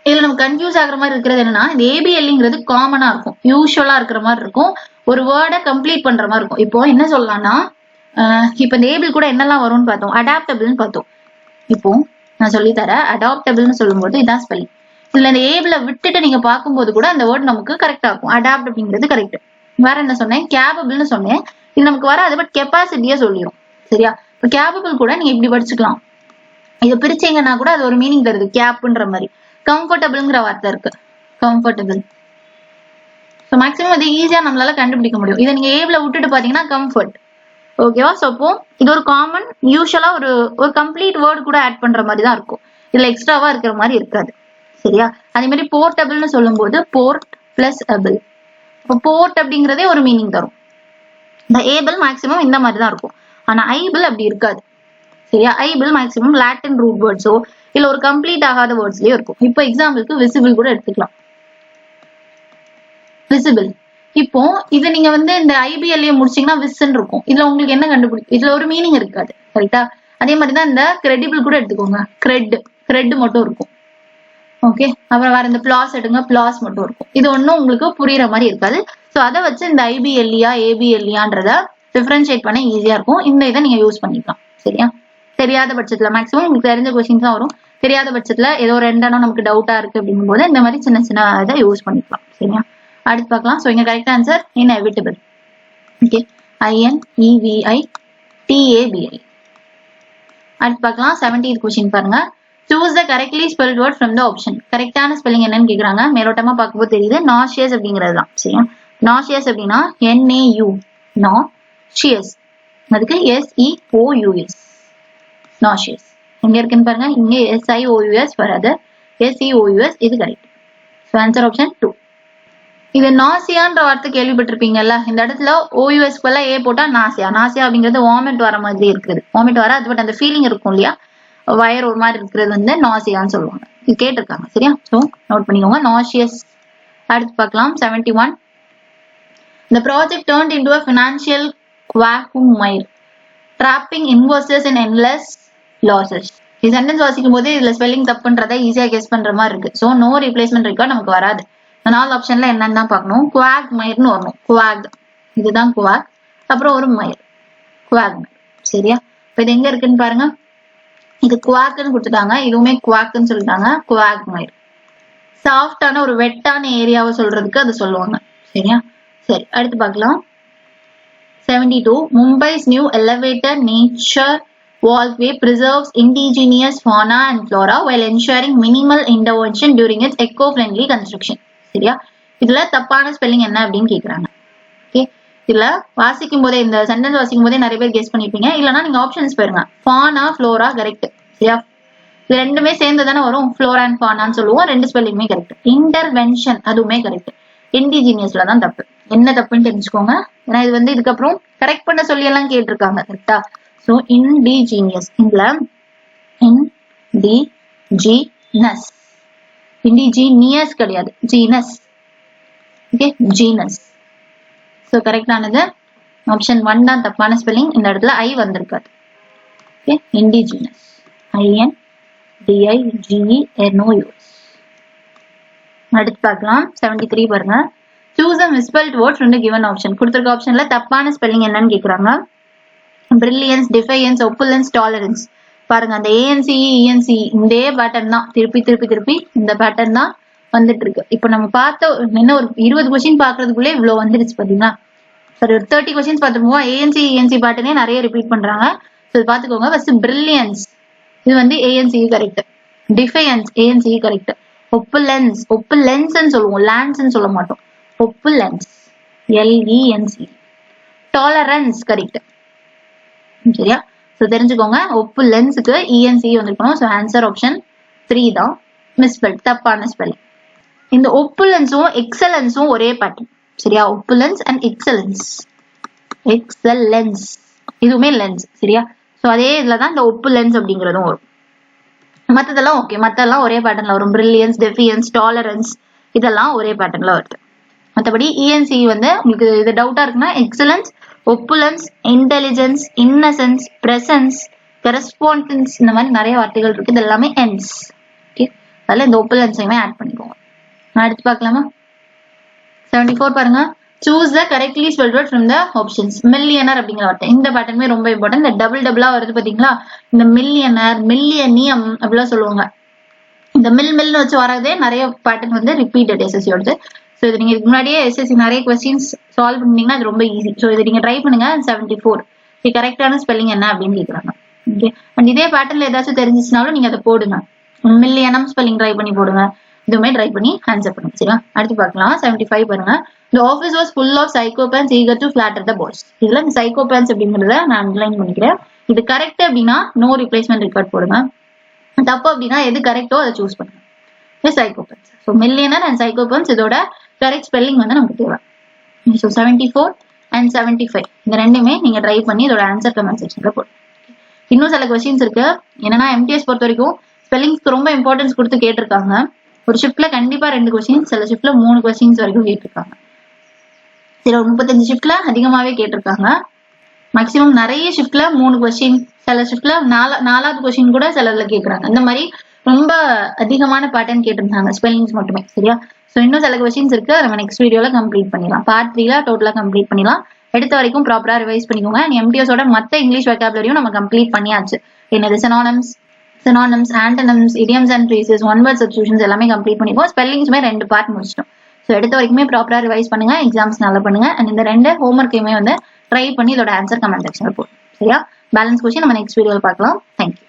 இதுல நம்ம கன்ஃபியூஸ் ஆகுற மாதிரி இருக்கிறது என்னன்னா, இந்த ABLEங்கிறது காமனா இருக்கும், யூஸ்வலா இருக்கிற மாதிரி இருக்கும், ஒரு வேர்டை கம்ப்ளீட் பண்ற மாதிரி இருக்கும். இப்போ என்ன சொல்லலாம்னா, இப்போ இந்த ஏபிள் கூட என்னெல்லாம் வரும்னு பார்த்தோம், அடாப்டபிள்னு பார்த்தோம். இப்போ நான் சொல்லித்தரேன், அடாப்டபிள்னு சொல்லும்போது இதான் ஸ்பெல்லிங். இதுல இந்த ஏபிளை விட்டுட்டு நீங்க பார்க்கும்போது கூட அந்த வேர்ட் நமக்கு கரெக்டா இருக்கும். அடாப்ட் அப்படிங்கிறது கரெக்ட். வேற என்ன சொன்னேன், கேபபிள்னு சொன்னேன். இது நமக்கு வராது, பட் கெப்பாசிட்டியா சொல்லிடும். சரியா, இப்போ கேபபிள் கூட நீங்க இப்படி படிச்சுக்கலாம். இதை பிரிச்சீங்கன்னா கூட அது ஒரு மீனிங் தருது, கேப்ன்ற மாதிரி. கம்ஃபர்டபிள்ங்கிற வார்த்தை இருக்கு, கம்ஃபர்டபிள். ஸோ மேக்ஸிமம் இது ஈஸியா நம்மளால கண்டுபிடிக்க முடியும். இதை நீங்க ஏபிள விட்டுட்டு பாத்தீங்கன்னா கம்ஃபர்ட். ஓகேவா, ஸோ அப்போ இது ஒரு காமன் யூஸ்வலா ஒரு கம்ப்ளீட் வேர்டு கூட ஆட் பண்ற மாதிரி தான் இருக்கும். இதுல எக்ஸ்ட்ராவா இருக்கிற மாதிரி இருக்காது. சரியா, அதே மாதிரி போர்ட்டபிள்னு சொல்லும் போது போர்ட் பிளஸ் அபிள். இப்போ போர்ட் அப்படிங்கிறதே ஒரு மீனிங் தரும். இந்த ஏபிள் மேக்ஸிமம் இந்த மாதிரி தான் இருக்கும். ஆனா ஐபிள் அப்படி இருக்காது. சரியா, ஐபிள் மேக்ஸிமம் லாட்டின் ரூட் வேர்ட்ஸோ இல்ல ஒரு கம்ப்ளீட் ஆகாத வேர்ட்ஸ்லயே இருக்கும். இப்போ எக்ஸாம்பிளுக்கு விசிபிள் கூட எடுத்துக்கலாம். விசிபிள், இப்போ இது நீங்க வந்து இந்த IBLE முடிச்சீங்கன்னா விஸ்ன்னு இருக்கும். இதுல உங்களுக்கு என்ன கண்டுபிடிக்கும், இதுல ஒரு மீனிங் இருக்காது. கரெக்டா, அதே மாதிரிதான் இந்த கிரெடிபிள் கூட எடுத்துக்கோங்க. கிரெட் மட்டும் இருக்கும். ஓகே, அப்புறம் வேற இந்த பிளாஸ் எடுங்க, பிளாஸ் மட்டும் இருக்கும். இது ஒன்னும் உங்களுக்கு புரியுற மாதிரி இருக்காது. சோ அதை வச்சு இந்த IBLEயா ABLEன்றத டிஃபரன்ஷியேட் பண்ண ஈஸியா இருக்கும். இந்த இதை நீங்க யூஸ் பண்ணிக்கலாம். சரியா, தெரியாத பட்சத்துல மேக்ஸிமம் உங்களுக்கு தெரிஞ்ச கொஸ்டின்ஸ் தான் வரும். தெரியாத பட்சத்துல ஏதோ ரெண்டெண்ணம் நமக்கு டவுட்டா இருக்கு அப்படிங்கும் போது இந்த மாதிரி சின்ன சின்ன இதை யூஸ் பண்ணிக்கலாம். சரியா, அடுத்து பார்க்கலாம். ஸோ இங்க correct answer inevitable. Okay, INEVITABLE. அடுத்து பார்க்கலாம். 70th கொஸ்டின் பாருங்க. Choose the correctly spelt word from the option. கரெக்டான ஸ்பெல்லிங் என்னன்னு கேக்குறாங்க. மேலோட்டமா பார்க்கும்போது தெரியுது, nauseous அப்படிங்கிறது தான். சரியா, nauseous அப்படின்னா NAU, nauseous, அதுக்கு SEOUS, nauseous. எங்க இருக்குன்னு பாருங்க, இங்க SIOUS வராது, SEOUS இது கரெக்ட். So answer option 2. இது நாசியான்ற வார்த்தை கேள்விப்பட்டிருப்பீங்கல்ல. இந்த இடத்துல OUS ஏ போட்டா நாசியா. நாசியா அப்படிங்கிறது வாமிட் வர மாதிரி இருக்குது. வாமிட் வர அது பட் அந்த ஃபீலிங் இருக்கும் இல்லையா, வயர் ஒரு மாதிரி இருக்கிறது வந்து நாசியான்னு சொல்லுவாங்க. இது கேட்டிருக்காங்க. சரியா, ஸோ நோட் பண்ணிக்கோங்க, நாசியஸ். அடுத்து பார்க்கலாம். 71. The project turned into a financial quagmire, trapping investors in endless losses. இந்த சென்டென்ஸ் வாசிக்கும் போது இதுல ஸ்பெல்லிங் தப்புன்றத ஈஸியா கெஸ் பண்ற மாதிரி இருக்கு. ஸோ நோ ரீப்ளேஸ்மெண்ட் ரெக்கார்ட் நமக்கு வராது. நாலு ஆப்ஷன்ல என்னன்னு தான் பார்க்கணும். குவாக் மயர்னு வரணும். குவாக், இதுதான் குவாக், அப்புறம் ஒரு மயர், குவாக் மயர். சரியா, இப்போ இது எங்க இருக்குன்னு பாருங்க. இது குவாக்குன்னு கொடுத்துட்டாங்க, இதுவுமே குவாக்குன்னு சொல்லிட்டாங்க. குவாக் மயர் சாஃப்டான ஒரு வெட்டான ஏரியாவை சொல்றதுக்கு அது சொல்லுவாங்க. சரியா, சரி அடுத்து பார்க்கலாம். 72. Mumbai's new elevated nature walkway preserves indigenous fauna and flora while ensuring minimal intervention during its eco-friendly construction. சரியா, இதுல தப்பான ஸ்பெல்லிங் என்ன அப்படின்னு கேக்குறாங்க. ஓகே, இதுல வாசிக்கும் போதே இந்த சென்டென்ஸ் வாசிக்கும் போதே நிறைய பேர் கெஸ் பண்ணிருப்பீங்க. இல்லைன்னா நீங்க ஆப்ஷன்ஸ் பாருங்க. Fauna, Flora correct. சரியா, இது ரெண்டுமே சேர்ந்து தானே வரும், ஃப்ளோரா அண்ட் ஃபானான்னு சொல்லுவோம். ரெண்டு ஸ்பெல்லிங்குமே கரெக்ட். இன்டர்வென்ஷன் அதுவுமே கரெக்ட். இண்டிஜினியஸ்ல தான் தப்பு. என்ன தப்புன்னு தெரிஞ்சுக்கோங்க. ஏன்னா இது வந்து இதுக்கப்புறம் கரெக்ட் பண்ண சொல்லி எல்லாம் கேட்டிருக்காங்க. கரெக்டா, ஸோ இண்டிஜினியஸ், இதுல இண்டிஜினஸ், இண்டிஜினியஸ் கிடையாது, ஜீனஸ். Okay, genus. ஸோ கரெக்டானது ஆப்ஷன் 1 தான் தப்பான ஸ்பெல்லிங். இந்த இடத்துல ஐ வந்திருக்காது. Okay, indigenous, INDIGENOUS. அடுத்து பார்க்கலாம். 73 பாருங்க. Choose a misspelled word from the given option. கொடுத்திருக்க ஆப்ஷன்ல தப்பான ஸ்பெல்லிங் என்னன்னு கேக்குறாங்க. Brilliance, defiance, opulence, tolerance. பாருங்க அந்த ANC ENC இந்த பேட்டர்ன் தான் திருப்பி திருப்பி திருப்பி இந்த பேட்டர்ன் தான் வந்துட்டு இருக்கு. இப்ப நம்ம பார்த்த என்ன ஒரு 20 கொஸ்டின் பாக்குறதுக்குள்ளே இவ்வளவு வந்துருச்சு பாத்தீங்களா. சரி, ஒரு 30 கொஸ்டின்ஸ் பார்த்துருவோம். ஏஎன்சி பாட்டுனே நிறைய ரிப்பீட் பண்றாங்க. ஸோ பாத்துக்கோங்க. ஃபர்ஸ்ட் பிரில்லியன்ஸ், இது வந்து ANC correct. Defiance ANC correct. Opulence சொல்லுவோம், லேண்ட்ஸ் சொல்ல மாட்டோம். Opulence LENC. Tolerance correct. சரியா? ஸோ தெரிஞ்சுக்கோங்க, ஒப்புலென்ஸுக்கு ENC வந்திருக்கணும். ஸோ ஆன்சர் ஆப்ஷன் 3 தான். மிஸ்பெல், தப்பான ஸ்பெல்லிங். இந்த ஒப்புலென்ஸும் எக்ஸலன்ஸும் ஒரே பேட்டர்ன். சரியா? ஒப்புலென்ஸ் அண்ட் எக்ஸலன்ஸ். இதுவுமே லென்ஸ். சரியா? ஸோ அதே இதுலதான் இந்த ஒப்புலென்ஸ் அப்படிங்கிறதும் வரும். மத்ததெல்லாம் ஓகே, மத்தெல்லாம் ஒரே பேட்டர்ன்ல வரும். பிரில்லியன்ஸ், டெஃபியன்ஸ், டாலரன்ஸ் இதெல்லாம் ஒரே பேட்டர்ன்ல வருது. மற்றபடி ENC வந்து உங்களுக்கு இது டவுட்டா இருக்குன்னா excellence, opulence, intelligence, innocence, presence, correspondence, இந்த மாதிரி நிறைய வார்த்தைகள் இருக்கு. இது எல்லாமே என்ஸ். ஓகே, அதில் இந்த ஒப்புலன்ஸையுமே ஆட் பண்ணிக்கோங்க. அடுத்து பார்க்கலாமா? 74 பாருங்க. Choose the correctly spelt word from the options. Millionaire அப்படிங்கிற வார்த்தை இந்த பேட்டர்மே ரொம்ப இம்பார்ட்டன்ட். இந்த டபுளா வருது பாத்தீங்களா, இந்த மில்லியனர், மில்லியனியம் அப்படிலாம் சொல்லுவாங்க. இந்த மில்னு வச்சு வரதே நிறைய பேட்டர்ன் வந்து ரிப்பீட்டட் எஸ்எஸ்சியோடது. ஸோ இது நீங்க இதுக்கு முன்னாடியே எஸ்எஸ்சி நிறைய கொஸ்டின்ஸ் சால்வ் பண்ணீங்கன்னா அது ரொம்ப ஈஸி. ஸோ இதை நீங்க ட்ரை பண்ணுங்க. 74 இது கரெக்டான ஸ்பெல்லிங் என்ன அப்படின்னு கேட்குறாங்க. ஓகே, அண்ட் இதே பேட்டர்ல ஏதாச்சும் தெரிஞ்சிச்சுனாலும் நீங்க அதை போடுங்க. மில்லியனம் ஸ்பெல்லிங் ட்ரை பண்ணி போடுங்க. இதுவுமே ட்ரை பண்ணி ஆன்சர் பண்ணுங்க. சரியா? அடுத்து பார்க்கலாம். 75 பாருங்க. The office was full of psychopaths eager to flatter the boss. இதுல இந்த psychopaths அப்படிங்கறத நான் அண்டர்லைன் பண்ணிக்கிறேன். இது கரெக்ட் அப்படின்னா நோ ரிப்ளேஸ்மெண்ட் ரெக்கார்ட் போடுங்க. தப்பு அப்படின்னா எது கரெக்டோ அதை சூஸ் பண்ணுங்க. சைக்கோபேத்ஸ். ஸோ மில்லியனர் அண்ட் சைக்கோபேத்ஸ் இதோட கரெக்ட் ஸ்பெல்லிங் வந்து நமக்கு தேவை. ஸோ 74 அண்ட் 75 இந்த ரெண்டுமே நீங்க ட்ரை பண்ணி இதோட ஆன்சர் கமெண்ட் செக்ஷன்ல போடுங்க. இன்னும் சில கொஸ்டின்ஸ் இருக்கு. என்னன்னா எம்டிஎஸ் பொறுத்த வரைக்கும் ஸ்பெல்லிங்ஸ்க்கு ரொம்ப இம்பார்ட்டன்ஸ் கொடுத்து கேட்டிருக்காங்க. ஒரு ஷிஃப்ட்ல கண்டிப்பா 2 கொஸ்டின்ஸ், சில ஷிஃப்ட்ல 3 கொஸ்டின்ஸ் வரைக்கும் கேட்டிருக்காங்க. சில 35 ஷிஃப்ட்ல அதிகமாவே கேட்டிருக்காங்க. மேக்சிமம் நிறைய ஷிஃப்ட்ல 3 கொஸ்டின், சில ஷிஃப்ட்ல 4வது கொஸ்டின் கூட சிலர்ல கேட்கறாங்க. இந்த மாதிரி ரொம்ப அதிகமான பேட்டர்ன் கேட்டிருந்தாங்க ஸ்பெல்லிங்ஸ் மட்டுமே. சரியா? ஸோ இன்னும் சில கொஸ்டின்ஸ் இருக்கு, நம்ம நெக்ஸ்ட் வீடியோல கம்ப்ளீட் பண்ணிடலாம். பார்ட் 3ல டோட்டலா கம்ப்ளீட் பண்ணிடலாம். எடுத்த வரைக்கும் ப்ராப்பரா ரிவைஸ் பண்ணிக்கோங்க. எம்டிஎஸோட மத்த இங்கிலீஷ் வெக்காபுலரியும் நம்ம கம்ப்ளீட் பண்ணியாச்சு. என்னது synonyms, antonyms, idioms and phrases, one word substitutions எல்லாமே கம்ப்ளீட் பண்ணிப்போம். ஸ்பெல்லிங்ஸ்மே 2 பார்ட் முடிச்சிட்டோம். ஸோ எடுத்த வரைக்குமே ப்ராப்பரா ரிவைஸ் பண்ணுங்க. எக்ஸாம்ஸ் நல்லா பண்ணுங்க. அண்ட் இந்த 2 ஹோம்ஒர்க்கையுமே வந்து ட்ரை பண்ணி இதோட ஆன்சர் கமெண்ட் செக்ஷன்ல போடும். சரியா? பேலன்ஸ் கொஸ்டின் நம்ம நெக்ஸ்ட் வீடியோல பார்க்கலாம். தேங்க்யூ.